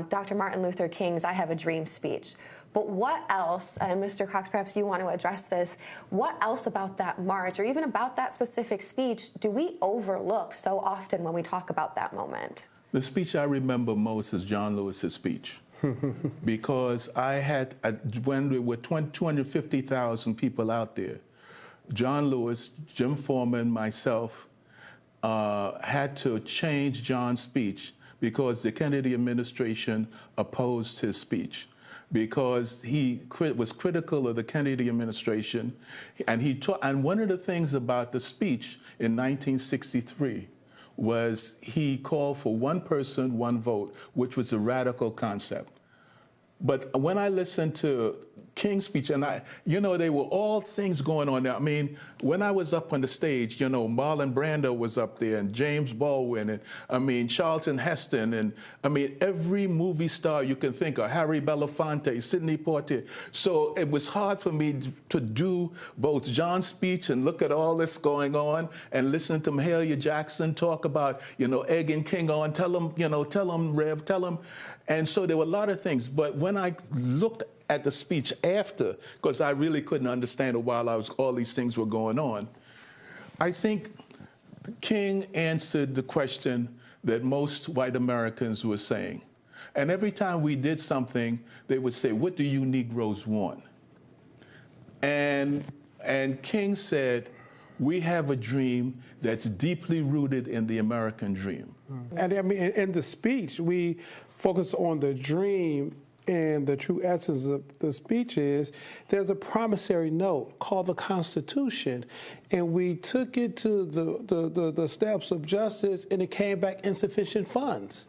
Dr. Martin Luther King's I Have a Dream speech. But what else, and Mr. Cox, perhaps you want to address this, what else about that march or even about that specific speech do we overlook so often when we talk about that moment? The speech I remember most is John Lewis's speech. Because when there were 250,000 people out there, John Lewis, Jim Foreman, myself, had to change John's speech because the Kennedy administration opposed his speech, because he was critical of the Kennedy administration. And one of the things about the speech in 1963 was he called for one person, one vote, which was a radical concept. But when I listened to King's speech, and there were all things going on there. I mean, when I was up on the stage, Marlon Brando was up there, and James Baldwin, and Charlton Heston, and every movie star you can think of, Harry Belafonte, Sidney Poitier. So it was hard for me to do both John's speech and look at all this going on and listen to Mahalia Jackson talk about, egging King on, tell him, Rev, tell him. And so there were a lot of things. But when I looked at the speech after, because I really couldn't understand it while all these things were going on, I think King answered the question that most white Americans were saying. And every time we did something, they would say, "What do you Negroes want?" And King said, "We have a dream that's deeply rooted in the American dream." And in the speech, we focus on the dream And the true essence of the speech is there's a promissory note called the Constitution, and we took it to the steps of justice, and it came back insufficient funds.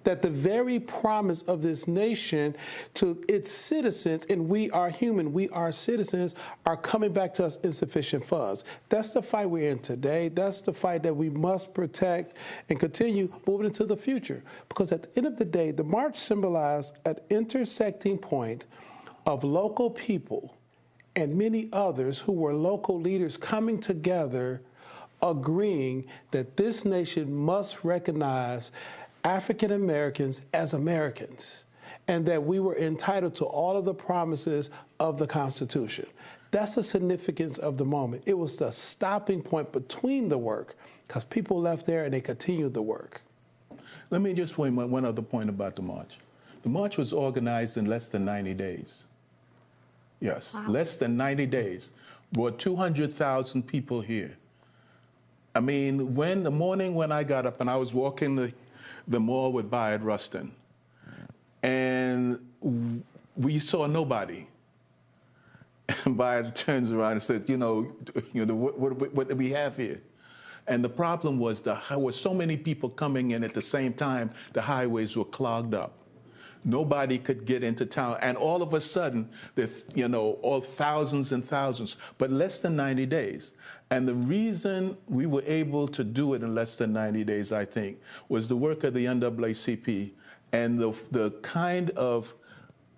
That the very promise of this nation to its citizens, and we are human, we are citizens, are coming back to us insufficient funds. That's the fight we're in today. That's the fight that we must protect and continue moving into the future. Because at the end of the day, the march symbolized an intersecting point of local people and many others who were local leaders coming together, agreeing that this nation must recognize African Americans as Americans, and that we were entitled to all of the promises of the Constitution. That's the significance of the moment. It was the stopping point between the work, because people left there and they continued the work. Let me just point one other point about the march. The march was organized in less than 90 days. Yes, wow. Less than 90 days. Brought 200,000 people here. I mean, the morning when I got up and I was walking the mall with Bayard Rustin, and we saw nobody. And Bayard turns around and said, what do we have here? And the problem was there were so many people coming in at the same time, the highways were clogged up. Nobody could get into town. And all of a sudden, all thousands and thousands, but less than 90 days. And the reason we were able to do it in less than 90 days, I think, was the work of the NAACP and the kind of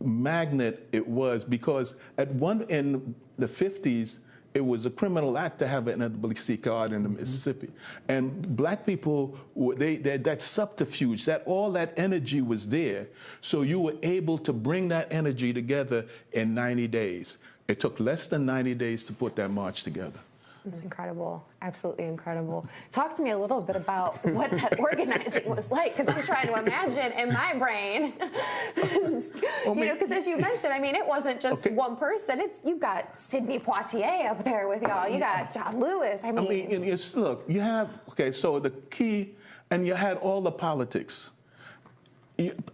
magnet it was, because in the 50s, it was a criminal act to have an NAACP card in the Mississippi. And black people, that subterfuge, all that energy was there. So you were able to bring that energy together in 90 days. It took less than 90 days to put that march together. It's incredible. Absolutely incredible. Talk to me a little bit about what that organizing was like, because I'm trying to imagine in my brain, because as you mentioned, I mean, it wasn't just one person. You got Sidney Poitier up there with y'all. You got John Lewis. I mean look, you have, so the key, and you had all the politics.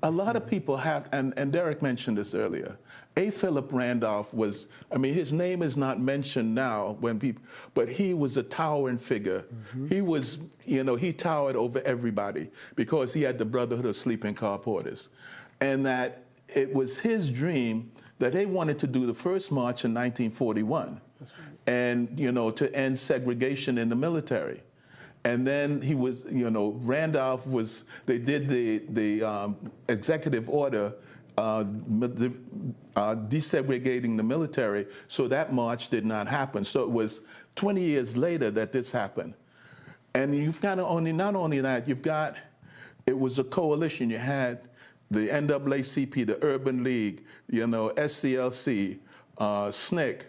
A lot of people have, and Derek mentioned this earlier, A. Philip Randolph was, his name is not mentioned now but he was a towering figure. Mm-hmm. He was, he towered over everybody because he had the Brotherhood of Sleeping Car Porters. And that it was his dream that they wanted to do the first march in 1941. That's right. And, to end segregation in the military. And then he was, Randolph was, they did the executive order desegregating the military, so that march did not happen. So it was 20 years later that this happened. And you've got not only that, it was a coalition. You had the NAACP, the Urban League, SCLC, SNCC,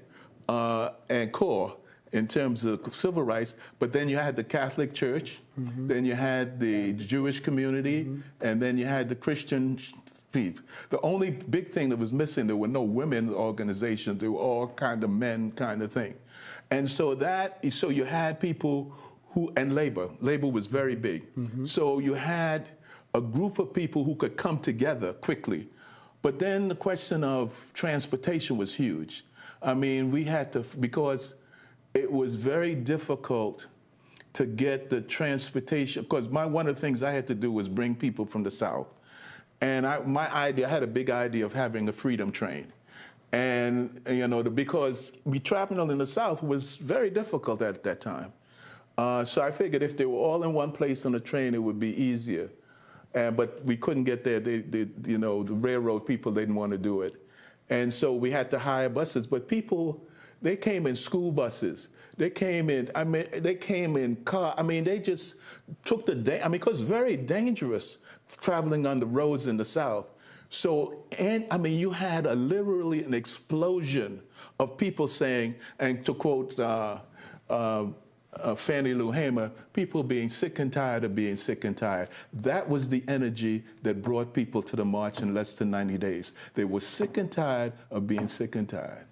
and CORE in terms of civil rights, but then you had the Catholic Church, mm-hmm. then you had the Jewish community, mm-hmm. and then you had the Christian people. The only big thing that was missing, there were no women organizations, they were all kind of men kind of thing. And so you had people and labor was very big. Mm-hmm. So you had a group of people who could come together quickly. But then the question of transportation was huge. We had to, because it was very difficult to get the transportation, because one of the things I had to do was bring people from the South. And I had a big idea of having a freedom train. And, because traveling in the South was very difficult at that time. So I figured if they were all in one place on the train, it would be easier. But we couldn't get there. The railroad people didn't want to do it. And so we had to hire buses. But people, they came in school buses. They came in car. They just took because it's very dangerous traveling on the roads in the South. So, you had literally an explosion of people saying, and to quote Fannie Lou Hamer, people being sick and tired of being sick and tired. That was the energy that brought people to the march in less than 90 days. They were sick and tired of being sick and tired.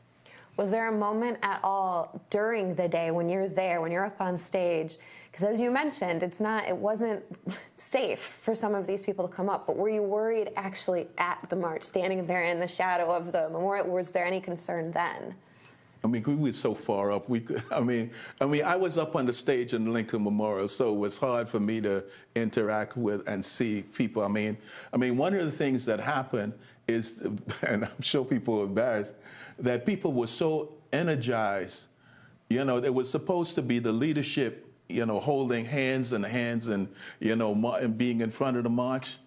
Was there a moment at all during the day when you're there, when you're up on stage? Because as you mentioned, it wasn't safe for some of these people to come up. But were you worried actually at the march, standing there in the shadow of the memorial? Was there any concern then? I mean, we were so far up. I was up on the stage in Lincoln Memorial, so it was hard for me to interact with and see people. I mean, one of the things that happened is, and I'm sure people are embarrassed, that people were so energized. You know, it was supposed to be the leadership, you know, holding hands and you know, and being in front of the march.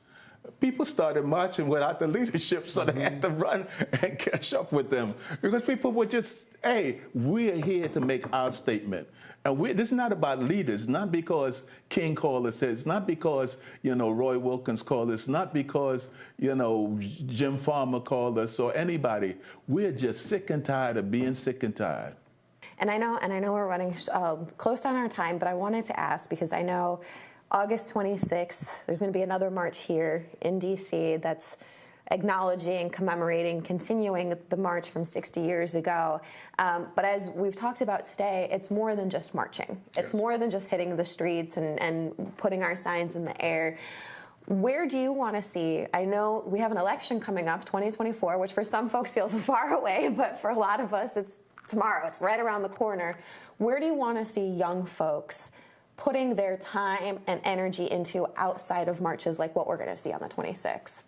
People started marching without the leadership, so they had to run and catch up with them. Because people were just, hey, we're here to make our statement. And this is not about leaders, not because King called us, it's not because, you know, Roy Wilkins called us, not because, you know, Jim Farmer called us or anybody. We're just sick and tired of being sick and tired. And I know we're running close on our time, but I wanted to ask, because I know August 26th, there's going to be another march here in D.C. that's acknowledging, commemorating, continuing the march from 60 years ago. But as we've talked about today, it's more than just marching. It's more than just hitting the streets and putting our signs in the air. Where do you want to see? I know we have an election coming up, 2024, which for some folks feels far away, but for a lot of us, it's tomorrow. It's right around the corner. Where do you want to see young folks putting their time and energy into outside of marches like what we're going to see on the 26th?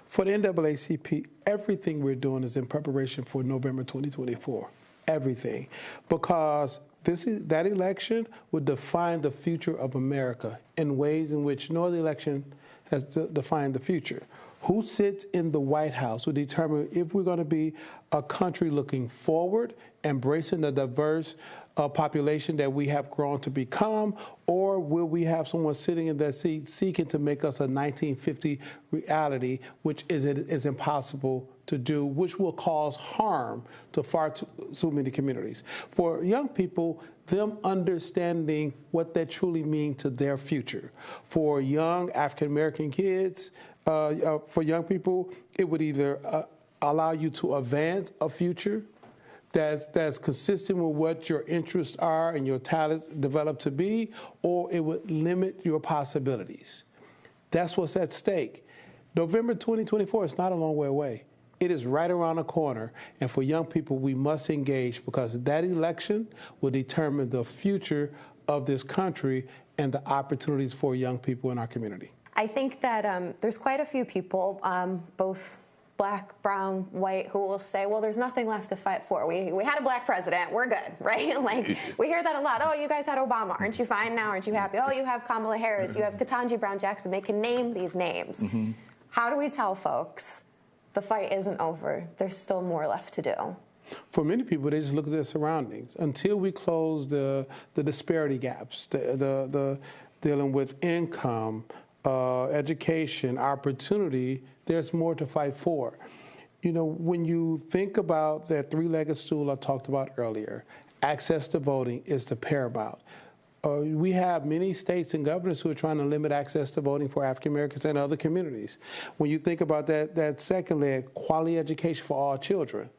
For the NAACP, everything we're doing is in preparation for November 2024. Everything. Because that election would define the future of America in ways in which no other election has defined the future. Who sits in the White House will determine if we're going to be a country looking forward, embracing the diverse population that we have grown to become, or will we have someone sitting in that seat seeking to make us a 1950 reality, which is impossible to do, which will cause harm to far too many communities. For young people, them understanding what that truly means to their future. For young African-American kids, for young people, it would either allow you to advance a future that's consistent with what your interests are and your talents develop to be, or it would limit your possibilities. That's what's at stake. November 2024 is not a long way away. It is right around the corner. And for young people, we must engage, because that election will determine the future of this country and the opportunities for young people in our community. I think that there's quite a few people, both black, brown, white, who will say, well, there's nothing left to fight for. We had a black president. We're good, right? Like, we hear that a lot. Oh, you guys had Obama. Aren't you fine now? Aren't you happy? Oh, you have Kamala Harris. You have Ketanji Brown Jackson. They can name these names. Mm-hmm. How do we tell folks the fight isn't over? There's still more left to do. For many people, they just look at their surroundings. Until we close the disparity gaps, the dealing with income, education, opportunity, there's more to fight for. You know, when you think about that three-legged stool I talked about earlier, access to voting is the paramount. We have many states and governors who are trying to limit access to voting for African Americans and other communities. When you think about that second leg, quality education for all children,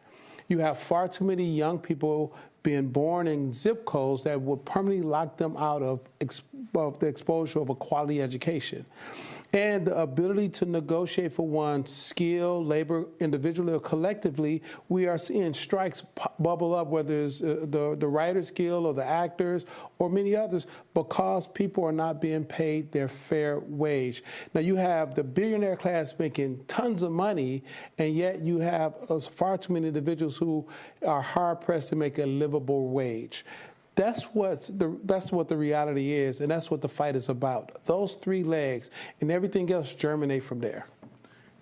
you have far too many young people being born in zip codes that would permanently lock them out of the exposure of a quality education. And the ability to negotiate for one's skill, labor, individually or collectively, we are seeing strikes bubble up, whether it's the writer's guild or the actors or many others, because people are not being paid their fair wage. Now, you have the billionaire class making tons of money, and yet you have far too many individuals who are hard-pressed to make a livable wage. That's what the reality is, and that's what the fight is about. Those three legs, and everything else germinate from there.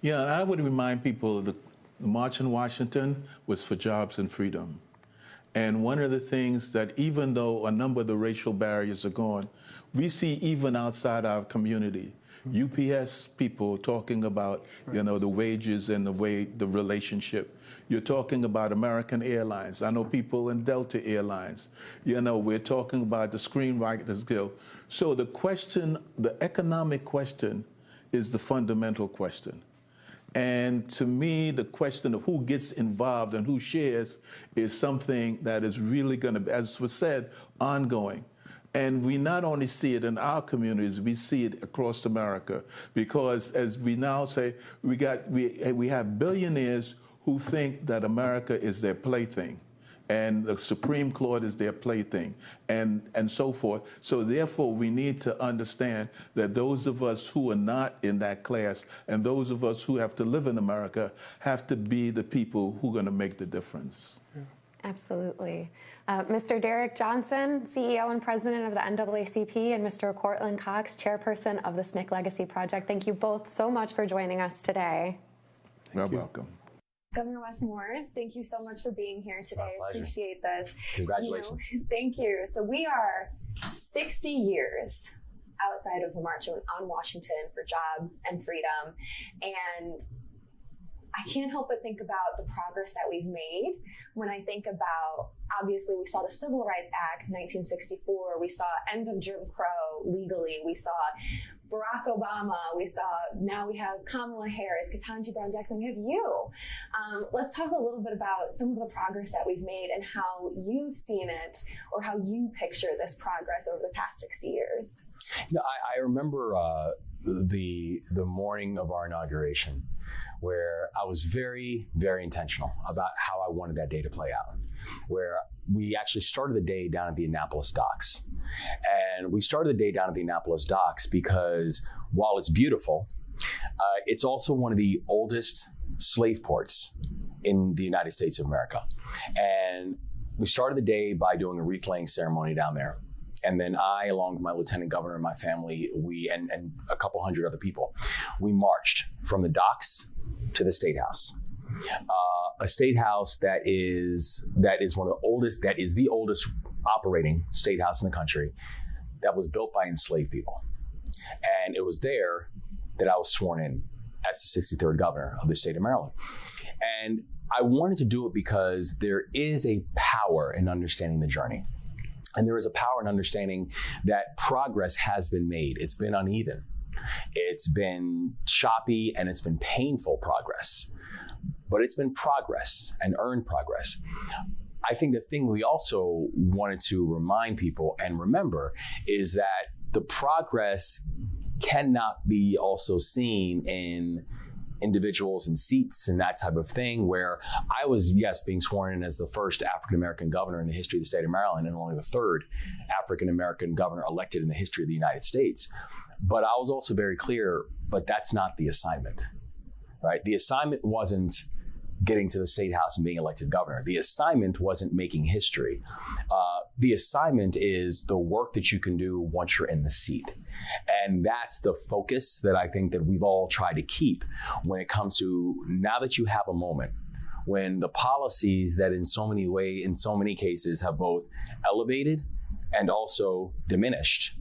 Yeah, and I would remind people the March in Washington was for jobs and freedom. And one of the things that, even though a number of the racial barriers are gone, we see even outside our community, UPS people talking about, you know, the wages and the relationship. You're talking about American Airlines. I know people in Delta Airlines. You know, we're talking about the Screenwriters Guild. So the question, the economic question, is the fundamental question. And to me, the question of who gets involved and who shares is something that is really going to, as was said, ongoing. And we not only see it in our communities, we see it across America. Because as we now say, we have billionaires who think that America is their plaything, and the Supreme Court is their plaything, and so forth. So therefore, we need to understand that those of us who are not in that class and those of us who have to live in America have to be the people who are going to make the difference. Yeah. Absolutely. Mr. Derek Johnson, CEO and President of the NAACP, and Mr. Cortland Cox, Chairperson of the SNCC Legacy Project, thank you both so much for joining us today. You're welcome. Governor Westmore, thank you so much for being here today. Appreciate this. Congratulations. Thank you. So we are 60 years outside of the March on Washington for Jobs and Freedom. And I can't help but think about the progress that we've made when I think about, obviously, we saw the Civil Rights Act, 1964. We saw end of Jim Crow legally. We saw Barack Obama. Now we have Kamala Harris, Ketanji Brown Jackson. We have you. Let's talk a little bit about some of the progress that we've made and how you've seen it, or how you picture this progress over the past 60 years. I remember the morning of our inauguration, where I was very, very intentional about how I wanted that day to play out, where we actually started the day down at the Annapolis docks. And we started the day down at the Annapolis docks because while it's beautiful, it's also one of the oldest slave ports in the United States of America. And we started the day by doing a wreath laying ceremony down there. And then I, along with my lieutenant governor and my family, and a couple hundred other people, we marched from the docks to the State House. A State House that is one of the oldest, that is the oldest operating state house in the country, that was built by enslaved people. And it was there that I was sworn in as the 63rd governor of the state of Maryland. And I wanted to do it because there is a power in understanding the journey. And there is a power in understanding that progress has been made. It's been uneven. It's been choppy, and it's been painful progress. But it's been progress, and earned progress. I think the thing we also wanted to remind people and remember is that the progress cannot be also seen in individuals and seats and that type of thing, where I was, yes, being sworn in as the first African-American governor in the history of the state of Maryland, and only the third African-American governor elected in the history of the United States. But I was also very clear, but that's not the assignment, right? The assignment wasn't getting to the state house and being elected governor. The assignment wasn't making history. The assignment is the work that you can do once you're in the seat. And that's the focus that I think that we've all tried to keep when it comes to, now that you have a moment when the policies that in so many cases have both elevated and also diminished.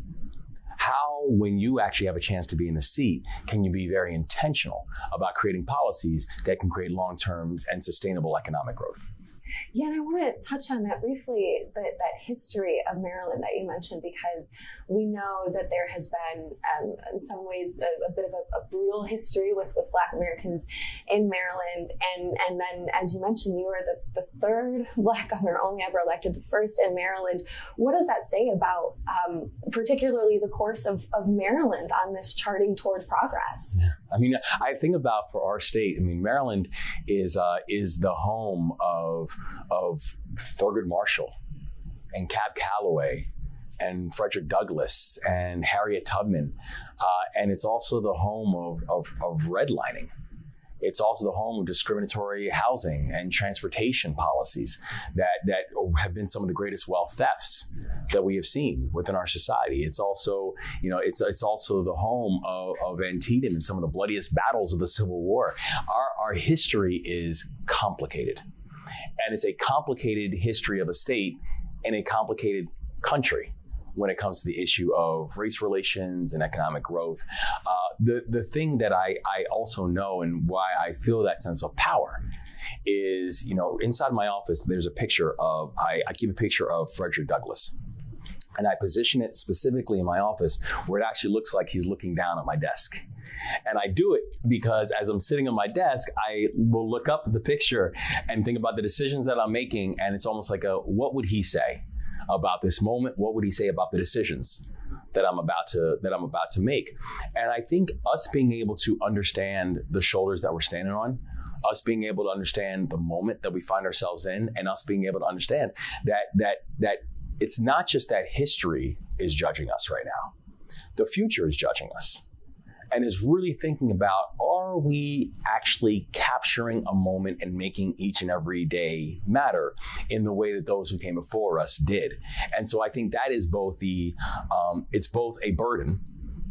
How, when you actually have a chance to be in the seat, can you be very intentional about creating policies that can create long-term and sustainable economic growth? Yeah, and I want to touch on that briefly, that history of Maryland that you mentioned, because we know that there has been, in some ways, a bit of a brutal history with Black Americans in Maryland. And then, as you mentioned, you were the third Black governor, only ever elected, the first in Maryland. What does that say about particularly the course of Maryland on this charting toward progress? Yeah. I mean, I think about, for our state, I mean, Maryland is the home of Thurgood Marshall and Cab Calloway and Frederick Douglass and Harriet Tubman. And it's also the home of redlining. It's also the home of discriminatory housing and transportation policies that have been some of the greatest wealth thefts that we have seen within our society. It's also, it's also the home of Antietam and some of the bloodiest battles of the Civil War. Our history is complicated. And it's a complicated history of a state and a complicated country when it comes to the issue of race relations and economic growth. The thing that I also know, and why I feel that sense of power, is, inside my office, there's a picture of, I keep a picture of Frederick Douglass. and I position it specifically in my office where it actually looks like he's looking down at my desk. And I do it because as I'm sitting on my desk, I will look up at the picture and think about the decisions that I'm making. And it's almost like what would he say about this moment? What would he say about the decisions that I'm about to make? And I think us being able to understand the shoulders that we're standing on, us being able to understand the moment that we find ourselves in, and us being able to understand that it's not just that history is judging us right now. The future is judging us. And is really thinking about, are we actually capturing a moment and making each and every day matter in the way that those who came before us did? And so I think that is both it's both a burden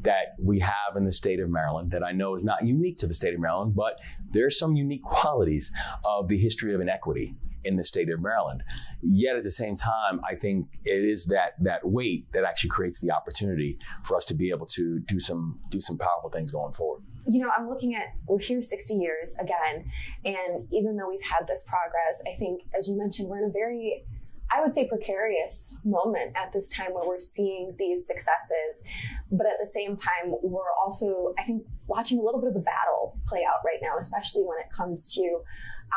that we have in the state of Maryland that I know is not unique to the state of Maryland, but there's some unique qualities of the history of inequity in the state of Maryland. Yet at the same time, I think it is that weight that actually creates the opportunity for us to be able to do some powerful things going forward. You know, I'm looking at, we're here 60 years again, and even though we've had this progress, I think, as you mentioned, we're in a very, I would say, precarious moment at this time where we're seeing these successes. But at the same time, we're also, I think, watching a little bit of a battle play out right now, especially when it comes to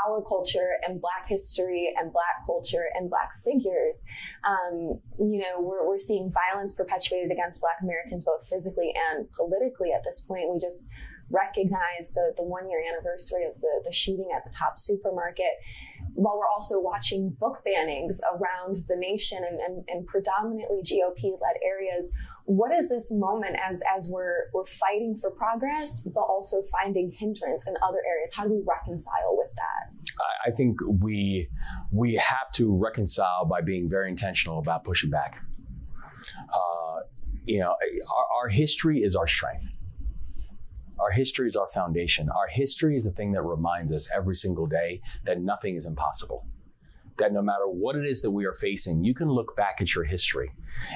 our culture and Black history and Black culture and Black figures. You know, we're seeing violence perpetuated against Black Americans, both physically and politically at this point. We just recognized the 1-year anniversary of the shooting at the Top supermarket, while we're also watching book bannings around the nation and predominantly GOP-led areas. What is this moment as we're fighting for progress, but also finding hindrance in other areas? How do we reconcile with that? I think we have to reconcile by being very intentional about pushing back. You know, our history is our strength. Our history is our foundation. Our history is the thing that reminds us every single day that nothing is impossible. That no matter what it is that we are facing, you can look back at your history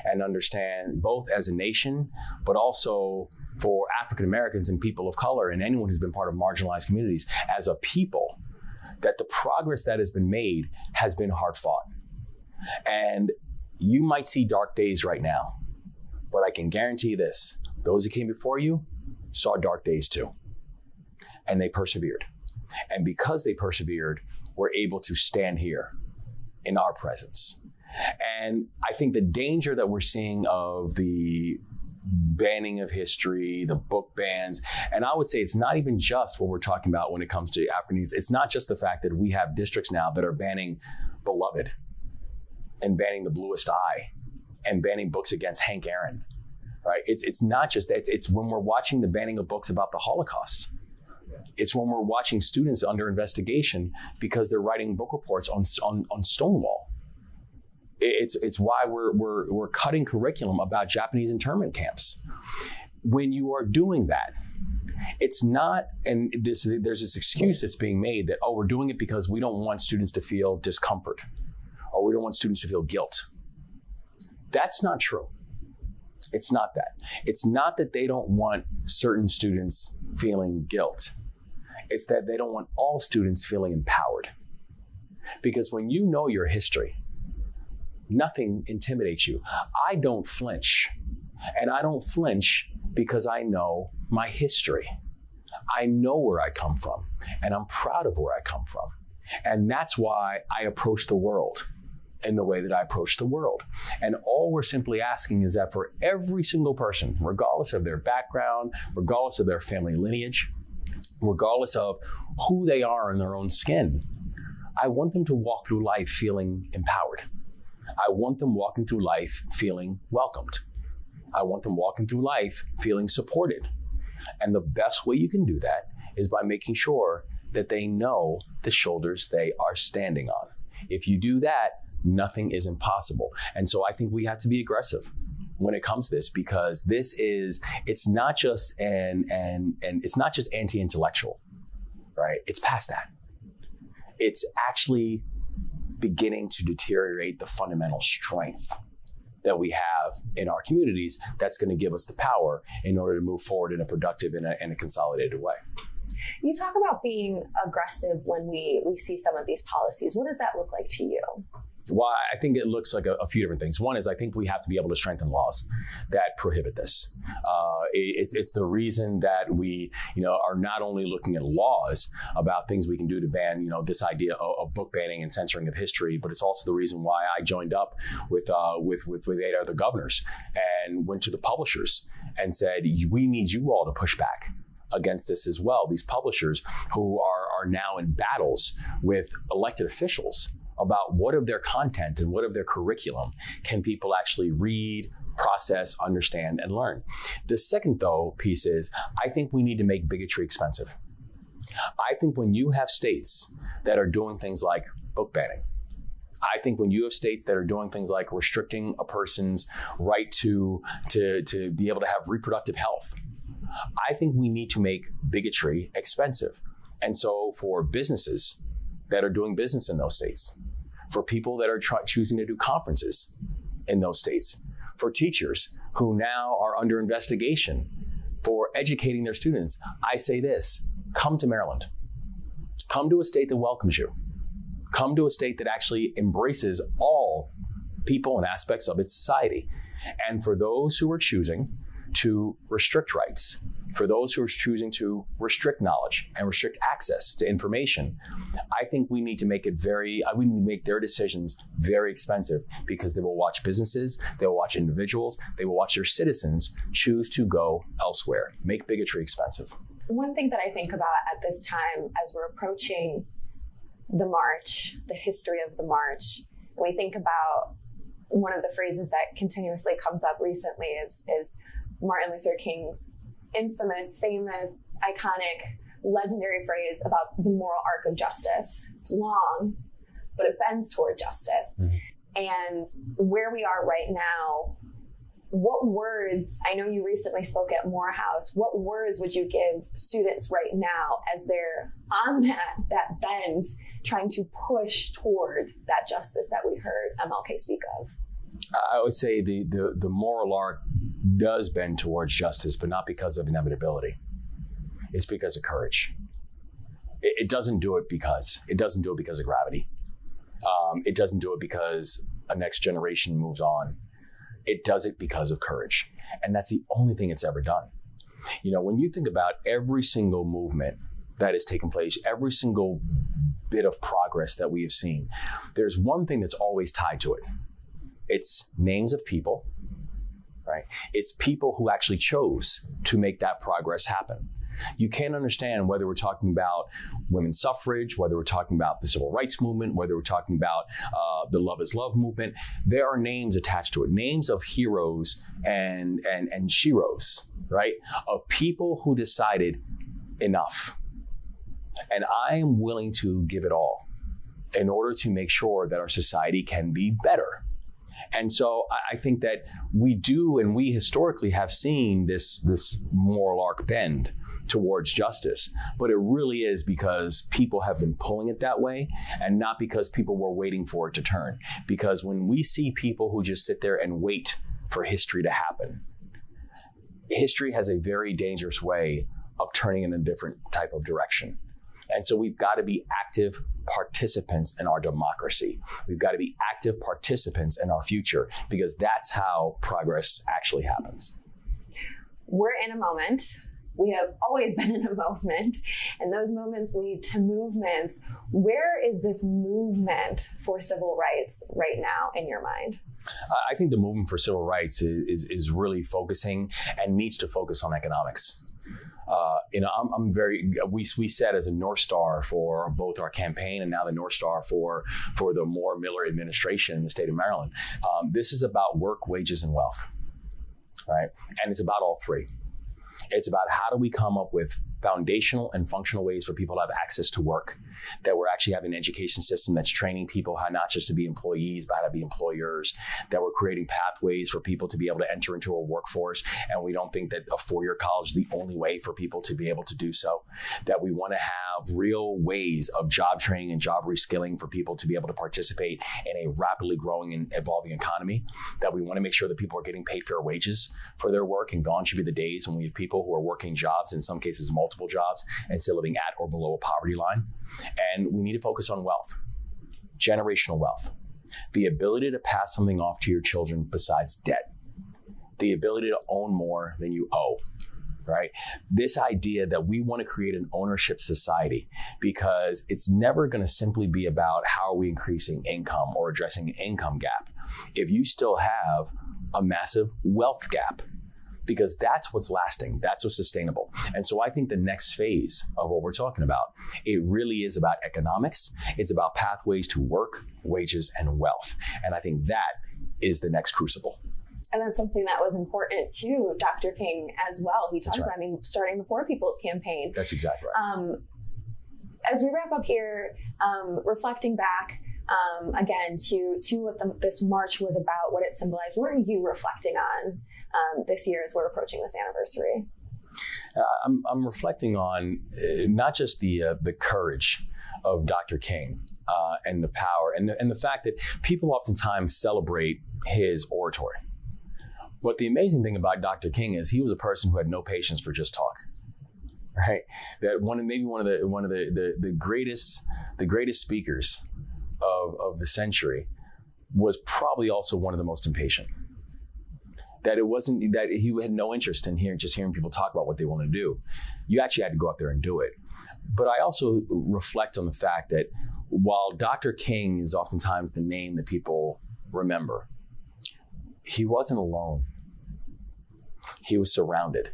and understand, both as a nation, but also for African Americans and people of color and anyone who's been part of marginalized communities as a people, that the progress that has been made has been hard fought. And you might see dark days right now, but I can guarantee this: those who came before you saw dark days too, and they persevered. And because they persevered, we're able to stand here in our presence. And I think the danger that we're seeing of the banning of history, the book bans, and I would say it's not even just what we're talking about when it comes to Africans. It's not just the fact that we have districts now that are banning Beloved and banning The Bluest Eye and banning books against Hank Aaron. Right? It's not just that. It's when we're watching the banning of books about the Holocaust. It's when we're watching students under investigation because they're writing book reports on Stonewall. It's why we're cutting curriculum about Japanese internment camps. When you are doing that, it's not, and there's this excuse that's being made that, we're doing it because we don't want students to feel discomfort, or we don't want students to feel guilt. That's not true. It's not that. It's not that they don't want certain students feeling guilt. It's that they don't want all students feeling empowered. Because when you know your history, nothing intimidates you. I don't flinch. And I don't flinch because I know my history. I know where I come from, and I'm proud of where I come from. And that's why I approach the world in the way that I approach the world. And all we're simply asking is that for every single person, regardless of their background, regardless of their family lineage, regardless of who they are in their own skin, I want them to walk through life feeling empowered. I want them walking through life feeling welcomed. I want them walking through life feeling supported. And the best way you can do that is by making sure that they know the shoulders they are standing on. If you do that, nothing is impossible. And so I think we have to be aggressive when it comes to this, because it's not just it's not just anti-intellectual, right? It's past that. It's actually beginning to deteriorate the fundamental strength that we have in our communities that's going to give us the power in order to move forward in a productive and a consolidated way. You talk about being aggressive when we see some of these policies. What does that look like to you? Well, I think it looks like a few different things. One is I think we have to be able to strengthen laws that prohibit this. It's the reason that we, are not only looking at laws about things we can do to ban, this idea of book banning and censoring of history, but it's also the reason why I joined up with 8 other governors and went to the publishers and said, we need you all to push back against this as well. These publishers who are now in battles with elected officials about what of their content and what of their curriculum can people actually read, process, understand, and learn. The second, though, piece is I think we need to make bigotry expensive. I think when you have states that are doing things like book banning, I think when you have states that are doing things like restricting a person's right to be able to have reproductive health, I think we need to make bigotry expensive. And so for businesses that are doing business in those states, for people that are choosing to do conferences in those states, for teachers who now are under investigation for educating their students, I say this: come to Maryland. Come to a state that welcomes you. Come to a state that actually embraces all people and aspects of its society. And for those who are choosing to restrict rights, for those who are choosing to restrict knowledge and restrict access to information, I think we need to make we need to make their decisions very expensive, because they will watch businesses, they will watch individuals, they will watch their citizens choose to go elsewhere. Make bigotry expensive. One thing that I think about at this time, as we're approaching the march, the history of the march, we think about one of the phrases that continuously comes up recently is Martin Luther King's infamous, famous, iconic, legendary phrase about the moral arc of justice. It's long, but it bends toward justice. Mm-hmm. And where we are right now, what words, I know you recently spoke at Morehouse, what words would you give students right now as they're on that bend, trying to push toward that justice that we heard MLK speak of? I would say the moral arc does bend towards justice, but not because of inevitability. It's because of courage. It doesn't do it because of gravity. It doesn't do it because a next generation moves on. It does it because of courage. And that's the only thing it's ever done. When you think about every single movement that has taken place, every single bit of progress that we have seen, there's one thing that's always tied to it. It's names of people, right? It's people who actually chose to make that progress happen. You can't understand whether we're talking about women's suffrage, whether we're talking about the civil rights movement, whether we're talking about the Love is Love movement. There are names attached to it, names of heroes and sheroes, right? Of people who decided enough. And I am willing to give it all in order to make sure that our society can be better. And so I think that we do, and we historically have seen this moral arc bend towards justice, but it really is because people have been pulling it that way, and not because people were waiting for it to turn. Because when we see people who just sit there and wait for history to happen, history has a very dangerous way of turning in a different type of direction. And so we've got to be active participants in our democracy. We've got to be active participants in our future, because that's how progress actually happens. We're in a moment. We have always been in a moment, and those moments lead to movements. Where is this movement for civil rights right now in your mind? I think the movement for civil rights is really focusing and needs to focus on economics. We set as a North Star for both our campaign and now the North Star for the Moore-Miller administration in the state of Maryland. This is about work, wages, and wealth, right? And it's about all three. It's about how do we come up with foundational and functional ways for people to have access to work, that we're actually having an education system that's training people how not just to be employees, but how to be employers, that we're creating pathways for people to be able to enter into a workforce. And we don't think that a four-year college is the only way for people to be able to do so, that we want to have real ways of job training and job reskilling for people to be able to participate in a rapidly growing and evolving economy, that we want to make sure that people are getting paid fair wages for their work. And gone should be the days when we have people who are working jobs, in some cases multiple jobs, and still living at or below a poverty line. And we need to focus on wealth, generational wealth. the ability to pass something off to your children besides debt, the ability to own more than you owe, right? This idea that we want to create an ownership society, because it's never going to simply be about how are we increasing income or addressing an income gap if you still have a massive wealth gap, because that's what's lasting, that's what's sustainable. And so I think the next phase of what we're talking about, it really is about economics. It's about pathways to work, wages, and wealth. And I think that is the next crucible. And that's something that was important to Dr. King as well. He talked about, starting the Poor People's Campaign. That's exactly right. As we wrap up here, reflecting back again to what this march was about, what it symbolized, what are you reflecting on this year as we're approaching this anniversary? I'm reflecting on not just the courage of Dr. King and the power and the fact that people oftentimes celebrate his oratory. But the amazing thing about Dr. King is he was a person who had no patience for just talk, right? That one of the greatest speakers of the century was probably also one of the most impatient. That it wasn't that he had no interest in hearing people talk about what they want to do. You actually had to go out there and do it. But I also reflect on the fact that while Dr. King is oftentimes the name that people remember, he wasn't alone. He was surrounded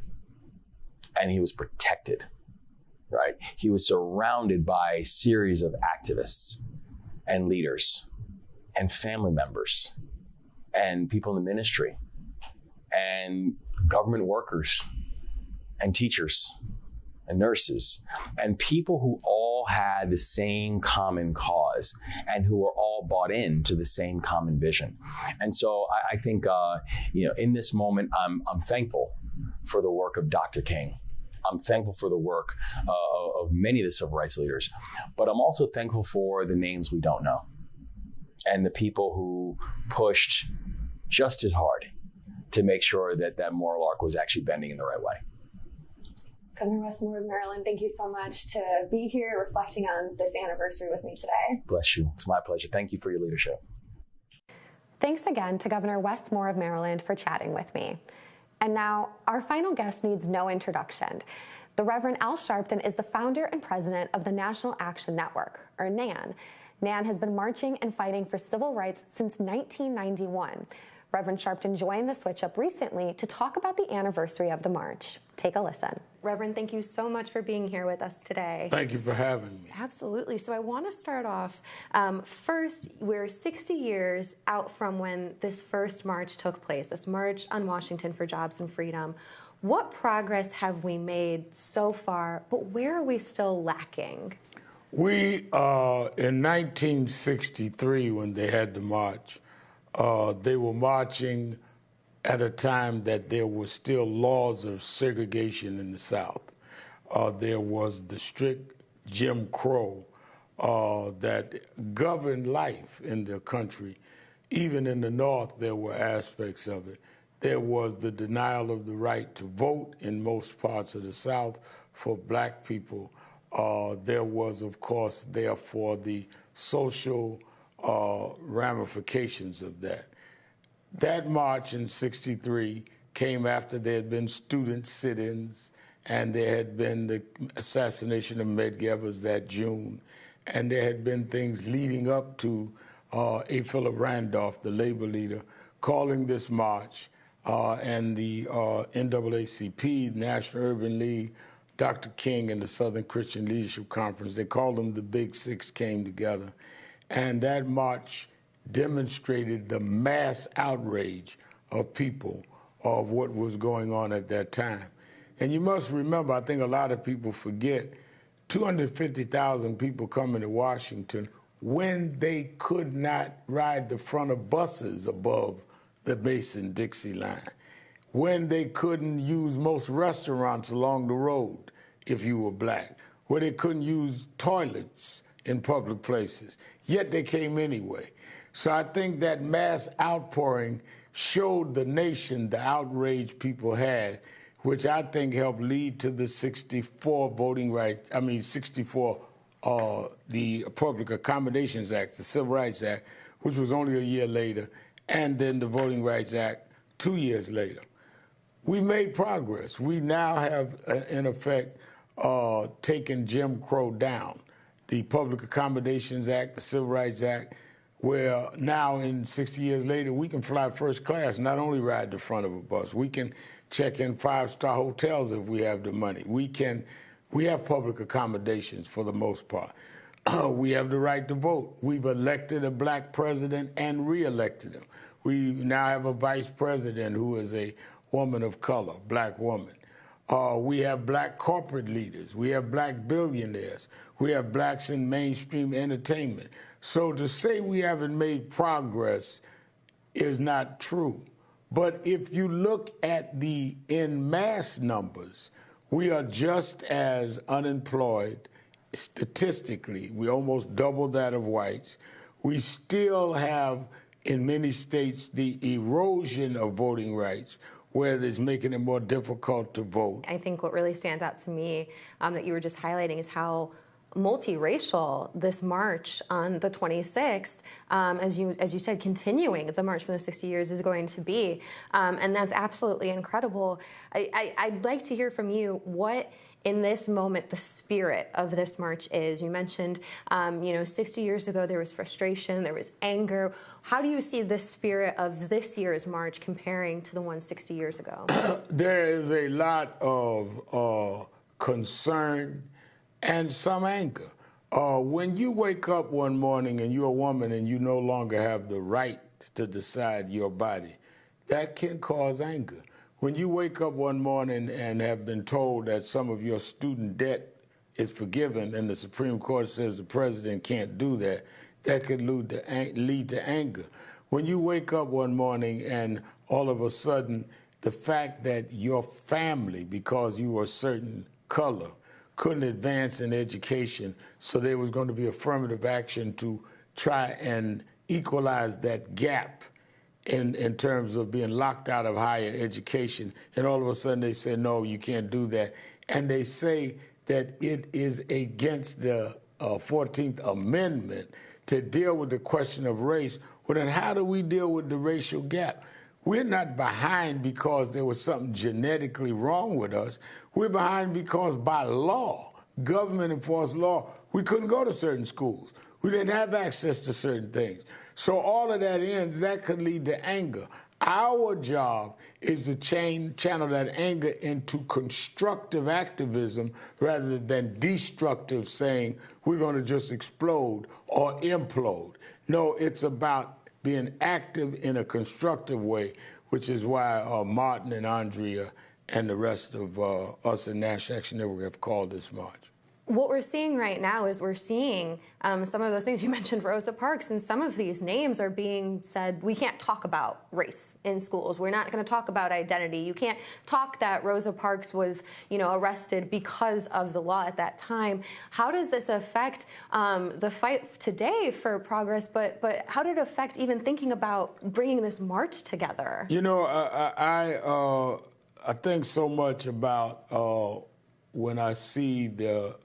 and he was protected, right? He was surrounded by a series of activists and leaders and family members and people in the ministry and government workers and teachers and nurses and people who all had the same common cause and who were all bought into the same common vision. And so I think, in this moment, I'm thankful for the work of Dr. King. I'm thankful for the work of many of the civil rights leaders, but I'm also thankful for the names we don't know and the people who pushed just as hard to make sure that that moral arc was actually bending in the right way. Governor Wes Moore of Maryland, thank you so much to be here reflecting on this anniversary with me today. Bless you. It's my pleasure. Thank you for your leadership. Thanks again to Governor Wes Moore of Maryland for chatting with me. And now, our final guest needs no introduction. The Reverend Al Sharpton is the founder and president of the National Action Network, or NAN. NAN has been marching and fighting for civil rights since 1991. Reverend Sharpton joined the Switch Up recently to talk about the anniversary of the march. Take a listen. Reverend, thank you so much for being here with us today. Thank you for having me. Absolutely. So I want to start off, first, we're 60 years out from when this first march took place, this March on Washington for Jobs and Freedom. What progress have we made so far, but where are we still lacking? We, in 1963, when they had the march, they were marching at a time that there were still laws of segregation in the South. There was the strict Jim Crow that governed life in the country. Even in the North, there were aspects of it. There was the denial of the right to vote in most parts of the South for black people. There was, of course, therefore, the social ramifications of that. That march in '63 came after there had been student sit-ins and there had been the assassination of Medgar Evers that June, and there had been things leading up to A. Philip Randolph, the labor leader, calling this march, and the NAACP, National Urban League, Dr. King and the Southern Christian Leadership Conference, they called them the Big Six, came together. And that march demonstrated the mass outrage of people of what was going on at that time. And you must remember, I think a lot of people forget, 250,000 people coming to Washington when they could not ride the front of buses above the Mason-Dixie line, when they couldn't use most restaurants along the road if you were black, where they couldn't use toilets in public places. Yet they came anyway. So I think that mass outpouring showed the nation the outrage people had, which I think helped lead to the 64 voting rights, the Public Accommodations Act, the Civil Rights Act, which was only a year later, and then the Voting Rights Act 2 years later. We made progress. We now have, in effect, taken Jim Crow down. The Public Accommodations Act, the Civil Rights Act, where now in 60 years later, we can fly first class, not only ride the front of a bus, we can check in 5-star hotels if we have the money. We have public accommodations for the most part. We have the right to vote. We've elected a black president and re-elected him. We now have a vice president who is a woman of color, black woman. We have black corporate leaders. We have black billionaires. We have blacks in mainstream entertainment. So to say we haven't made progress is not true. But if you look at the en masse numbers, we are just as unemployed statistically. We almost double that of whites. We still have, in many states, the erosion of voting rights, where it's making it more difficult to vote. I think what really stands out to me that you were just highlighting is how multiracial this march on the 26th, as you said, continuing the march for the 60 years is going to be. And that's absolutely incredible. I'd like to hear from you what, in this moment, the spirit of this march is. You mentioned, 60 years ago there was frustration, there was anger. How do you see the spirit of this year's march comparing to the one 60 years ago? There is a lot of concern and some anger. When you wake up one morning and you're a woman and you no longer have the right to decide your body, that can cause anger. When you wake up one morning and have been told that some of your student debt is forgiven and the Supreme Court says the president can't do that, that could lead to anger. When you wake up one morning and all of a sudden the fact that your family, because you were a certain color, couldn't advance in education, so there was going to be affirmative action to try and equalize that gap in terms of being locked out of higher education. And all of a sudden they say, no, you can't do that. And they say that it is against the 14th Amendment to deal with the question of race. Well, then how do we deal with the racial gap? We're not behind because there was something genetically wrong with us. We're behind because by law, government-enforced law, we couldn't go to certain schools. We didn't have access to certain things. So all of that ends, that could lead to anger. Our job is to channel that anger into constructive activism rather than destructive, saying we're going to just explode or implode. No, it's about being active in a constructive way, which is why Martin and Andrea and the rest of us in National Action Network have called this march. What we're seeing right now is we're seeing some of those things. You mentioned Rosa Parks, and some of these names are being said, we can't talk about race in schools. We're not going to talk about identity. You can't talk that Rosa Parks was, arrested because of the law at that time. How does this affect the fight today for progress, but how did it affect even thinking about bringing this march together? I think so much about when I see the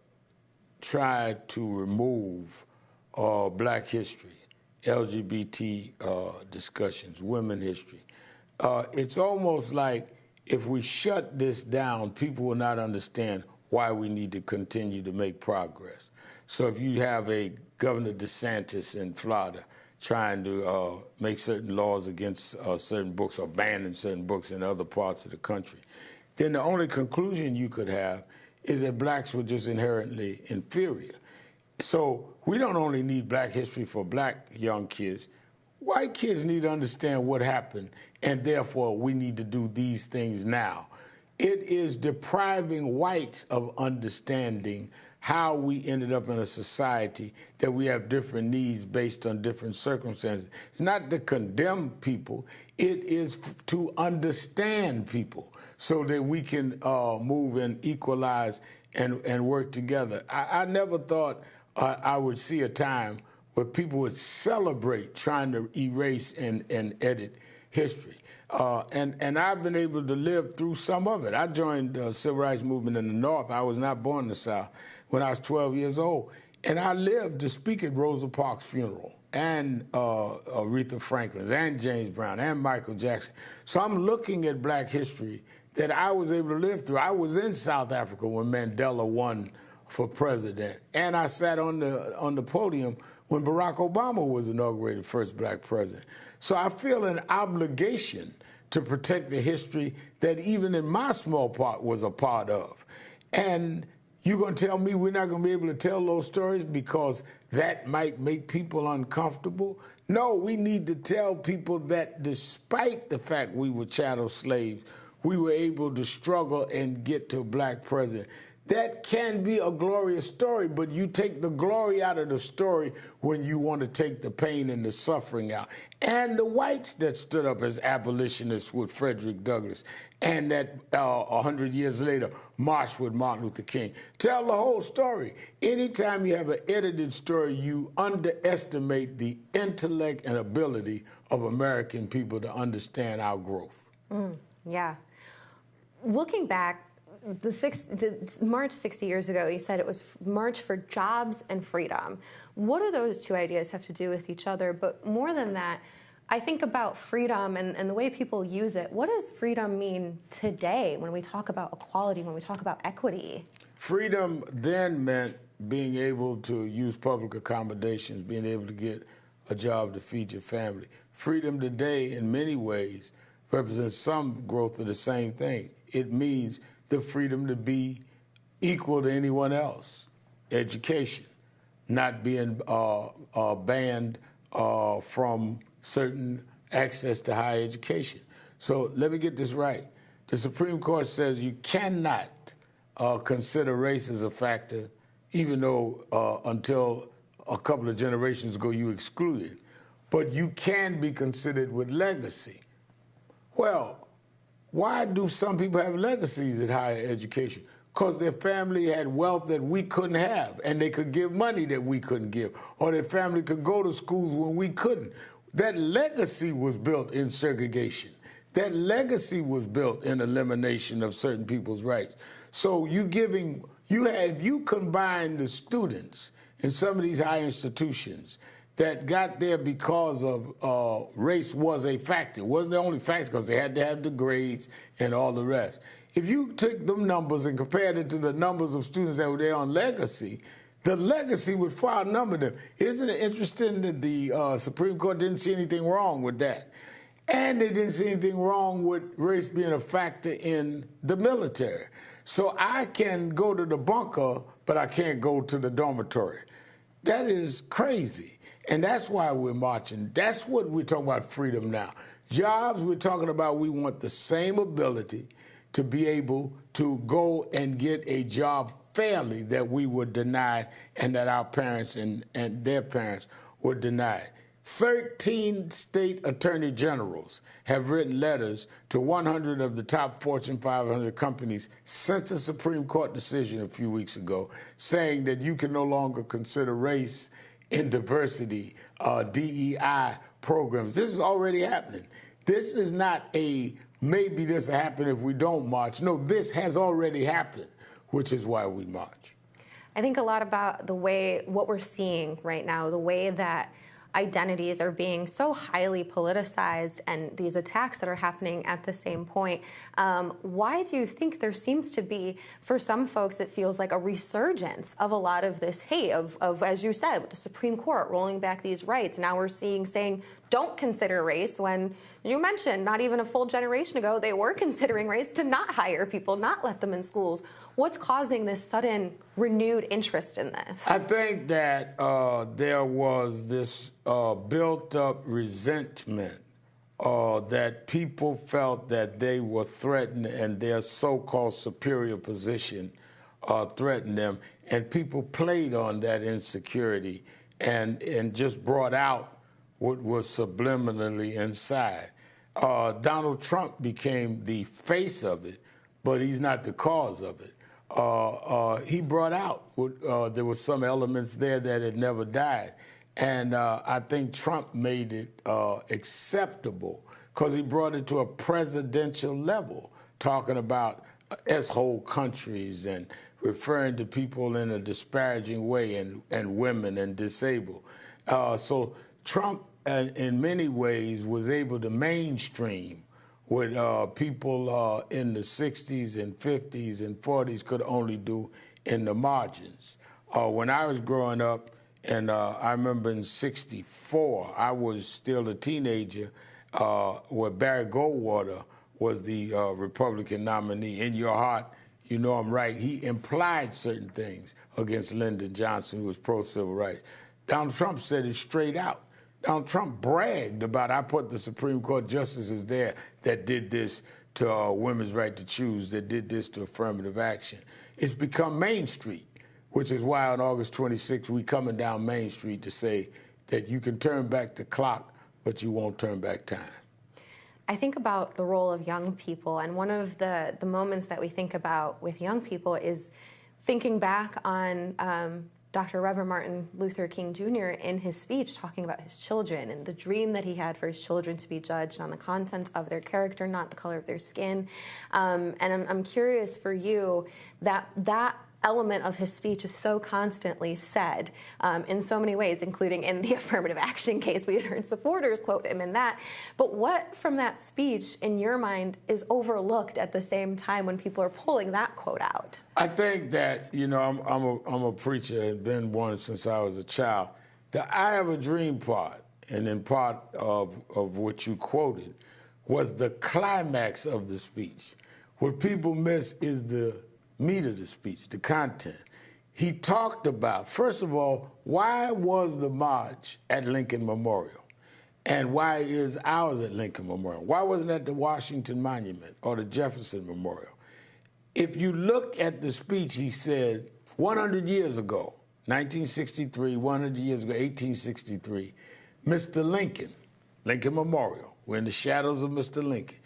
try to remove black history, LGBT discussions, women history. It's almost like if we shut this down, people will not understand why we need to continue to make progress. So if you have a Governor DeSantis in Florida trying to make certain laws against certain books or banning certain books in other parts of the country, then the only conclusion you could have is that blacks were just inherently inferior. So we don't only need black history for black young kids. White kids need to understand what happened, and therefore we need to do these things now. It is depriving whites of understanding how we ended up in a society that we have different needs based on different circumstances. It's not to condemn people, it is to understand people so that we can move and equalize and work together. I never thought I would see a time where people would celebrate trying to erase and edit history. And I've been able to live through some of it. I joined the civil rights movement in the North. I was not born in the South when I was 12 years old. And I lived to speak at Rosa Parks' funeral, and Aretha Franklin's, and James Brown, and Michael Jackson. So I'm looking at black history that I was able to live through. I was in South Africa when Mandela won for president, and I sat on the podium when Barack Obama was inaugurated first black president. So I feel an obligation to protect the history that even in my small part was a part of. And you're going to tell me we're not going to be able to tell those stories because that might make people uncomfortable? No, we need to tell people that despite the fact we were chattel slaves, we were able to struggle and get to a black president. That can be a glorious story, but you take the glory out of the story when you want to take the pain and the suffering out. And the whites that stood up as abolitionists with Frederick Douglass, and that 100 years later marched with Martin Luther King. Tell the whole story. Anytime you have an edited story, you underestimate the intellect and ability of American people to understand our growth. Yeah. Looking back, the March 60 years ago, you said it was March for Jobs and Freedom. What do those two ideas have to do with each other? But more than that, I think about freedom and the way people use it. What does freedom mean today when we talk about equality, when we talk about equity? Freedom then meant being able to use public accommodations, being able to get a job to feed your family. Freedom today, in many ways, represents some growth of the same thing. It means the freedom to be equal to anyone else. Education, not being banned from certain access to higher education. So let me get this right. The Supreme Court says you cannot consider race as a factor, even though until a couple of generations ago you excluded. But you can be considered with legacy. Well, why do some people have legacies at higher education? Because their family had wealth that we couldn't have, and they could give money that we couldn't give, or their family could go to schools when we couldn't. That legacy was built in segregation. That legacy was built in elimination of certain people's rights. So you combine the students in some of these high institutions that got there because of race was a factor. It wasn't the only factor because they had to have the grades and all the rest. If you took them numbers and compared it to the numbers of students that were there on legacy, the legacy would far outnumber them. Isn't it interesting that the Supreme Court didn't see anything wrong with that? And they didn't see anything wrong with race being a factor in the military. So I can go to the bunker, but I can't go to the dormitory. That is crazy. And that's why we're marching. That's what we're talking about freedom now. Jobs, we're talking about we want the same ability to be able to go and get a job fairly that we were denied and that our parents and their parents were denied. 13 state attorney generals have written letters to 100 of the top Fortune 500 companies since the Supreme Court decision a few weeks ago, saying that you can no longer consider race in diversity, DEI programs. This is already happening. This is not a maybe this will happen if we don't march. No, this has already happened, which is why we march. I think a lot about what we're seeing right now, the way that identities are being so highly politicized and these attacks that are happening at the same point. Why do you think there seems to be, for some folks, it feels like a resurgence of a lot of this hate of as you said, with the Supreme Court rolling back these rights? Now we're saying don't consider race when you mentioned not even a full generation ago, they were considering race to not hire people, not let them in schools. What's causing this sudden renewed interest in this? I think that there was this built-up resentment that people felt that they were threatened and their so-called superior position threatened them, and people played on that insecurity and just brought out what was subliminally inside. Donald Trump became the face of it, but he's not the cause of it. He brought out, there were some elements there that had never died. And I think Trump made it acceptable because he brought it to a presidential level, talking about S-hole countries and referring to people in a disparaging way and women and disabled. So Trump, in many ways, was able to mainstream what people in the 60s and 50s and 40s could only do in the margins. When I was growing up, and I remember in '64, I was still a teenager, where Barry Goldwater was the Republican nominee. In your heart, you know I'm right. He implied certain things against Lyndon Johnson, who was pro-civil rights. Donald Trump said it straight out. Donald Trump bragged about, I put the Supreme Court justices there that did this to women's right to choose, that did this to affirmative action. It's become Main Street, which is why on August 26th, we coming down Main Street to say that you can turn back the clock, but you won't turn back time. I think about the role of young people, and one of the moments that we think about with young people is thinking back on Dr. Reverend Martin Luther King Jr. in his speech talking about his children and the dream that he had for his children to be judged on the contents of their character, not the color of their skin. And I'm curious for you, that element of his speech is so constantly said in so many ways, including in the affirmative action case. We had heard supporters quote him in that. But what from that speech, in your mind, is overlooked at the same time when people are pulling that quote out? I think that, you know, I'm a preacher and been one since I was a child. The I have a dream part, and in part of what you quoted, was the climax of the speech. What people miss is the meat of the speech, the content. He talked about, first of all, why was the march at Lincoln Memorial? And why is ours at Lincoln Memorial? Why wasn't it at the Washington Monument or the Jefferson Memorial? If you look at the speech, he said 100 years ago, 1963, 100 years ago, 1863, Mr. Lincoln, Lincoln Memorial, we're in the shadows of Mr. Lincoln.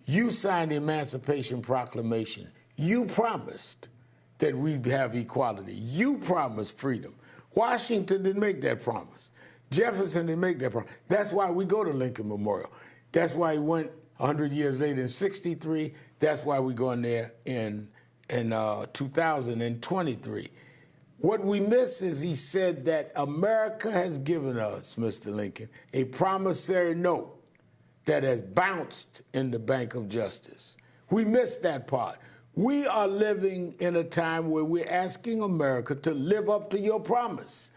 You signed the Emancipation Proclamation. You promised that we'd have equality. You promised freedom. Washington didn't make that promise. Jefferson didn't make that promise. That's why we go to Lincoln Memorial. That's why he went 100 years later in '63. That's why we go in there in 2023. What we miss is he said that America has given us, Mr. Lincoln, a promissory note that has bounced in the Bank of Justice. We missed that part. We are living in a time where we're asking America to live up to your promise.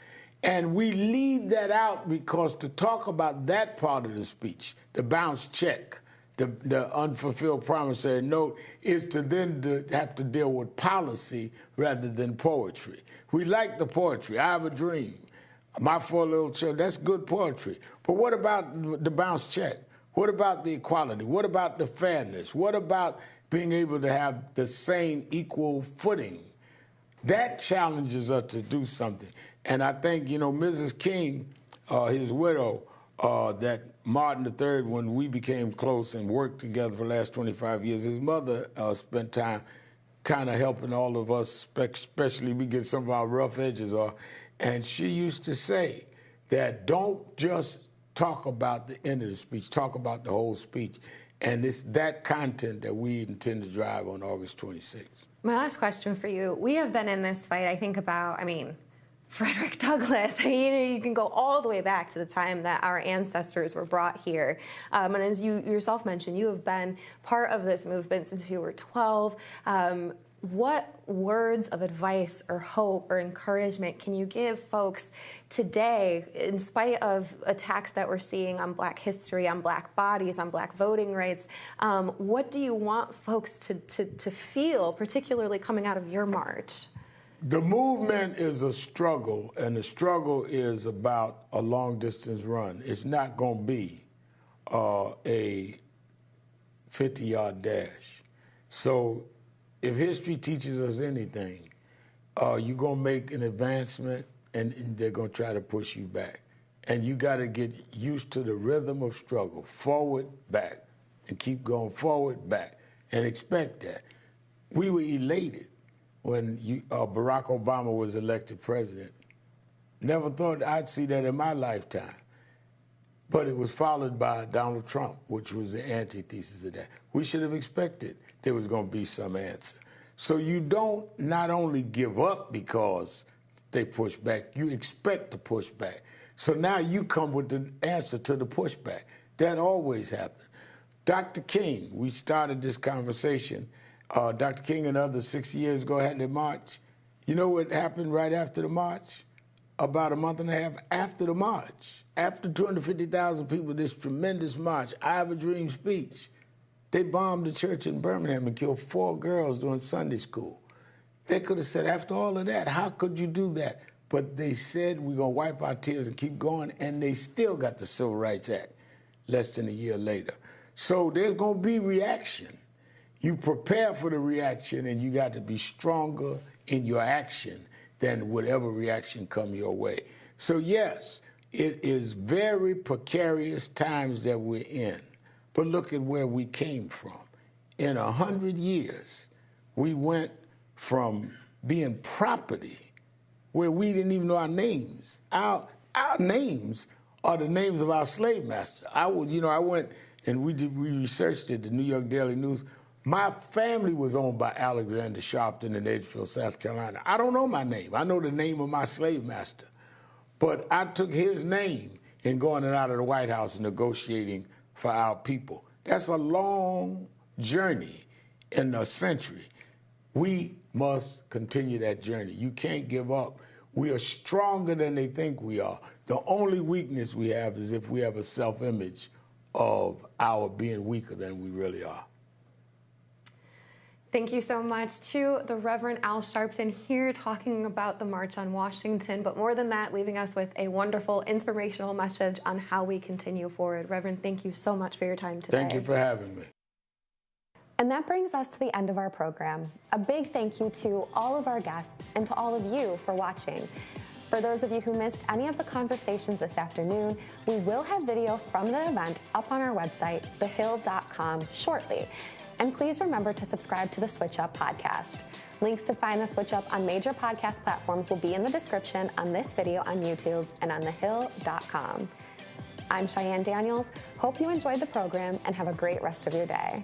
And we leave that out because to talk about that part of the speech, the bounce check, the unfulfilled promissory note, is to then have to deal with policy rather than poetry. We like the poetry. I have a dream. My four little children, that's good poetry. But what about the bounce check? What about the equality? What about the fairness? What about being able to have the same equal footing? That challenges us to do something. And I think, you know, Mrs. King, his widow, that Martin III, when we became close and worked together for the last 25 years, his mother spent time kind of helping all of us, especially we get some of our rough edges off. And she used to say that don't just talk about the end of the speech, talk about the whole speech. And it's that content that we intend to drive on August 26th. My last question for you. We have been in this fight, I think about, Frederick Douglass. You can go all the way back to the time that our ancestors were brought here. And as you yourself mentioned, you have been part of this movement since you were 12. What words of advice or hope or encouragement can you give folks today, in spite of attacks that we're seeing on Black history, on Black bodies, on Black voting rights? What do you want folks to feel, particularly coming out of your march? The movement is a struggle, and the struggle is about a long-distance run. It's not going to be a 50-yard dash. So if history teaches us anything, you're going to make an advancement, and they're going to try to push you back. And you got to get used to the rhythm of struggle, forward, back, and keep going forward, back, and expect that. We were elated when Barack Obama was elected president. Never thought I'd see that in my lifetime. But it was followed by Donald Trump, which was the antithesis of that. We should have expected there was going to be some answer. So you don't not only give up because they push back, you expect to push back. So now you come with the answer to the pushback. That always happens. Dr. King, we started this conversation. Dr. King and others 6 years ago had their march. You know what happened right after the march? About a month and a half after the march, after 250,000 people, this tremendous march, I Have a Dream speech, they bombed the church in Birmingham and killed 4 girls during Sunday school. They could have said, after all of that, how could you do that? But they said, we're going to wipe our tears and keep going, and they still got the Civil Rights Act less than a year later. So there's going to be reaction. You prepare for the reaction, and you got to be stronger in your action than whatever reaction come your way. So yes, it is very precarious times that we're in, but look at where we came from. In 100 years, we went from being property where we didn't even know our names. Our names are the names of our slave master. I went and we researched it, the New York Daily News. My family was owned by Alexander Sharpton in Edgefield, South Carolina. I don't know my name. I know the name of my slave master. But I took his name in going out of the White House and negotiating for our people. That's a long journey in a century. We must continue that journey. You can't give up. We are stronger than they think we are. The only weakness we have is if we have a self-image of our being weaker than we really are. Thank you so much to the Reverend Al Sharpton here talking about the March on Washington, but more than that, leaving us with a wonderful inspirational message on how we continue forward. Reverend, thank you so much for your time today. Thank you for having me. And that brings us to the end of our program. A big thank you to all of our guests and to all of you for watching. For those of you who missed any of the conversations this afternoon, we will have video from the event up on our website, thehill.com, shortly. And please remember to subscribe to the Switch Up podcast. Links to find the Switch Up on major podcast platforms will be in the description on this video on YouTube and on thehill.com. I'm Cheyanne Daniels. Hope you enjoyed the program and have a great rest of your day.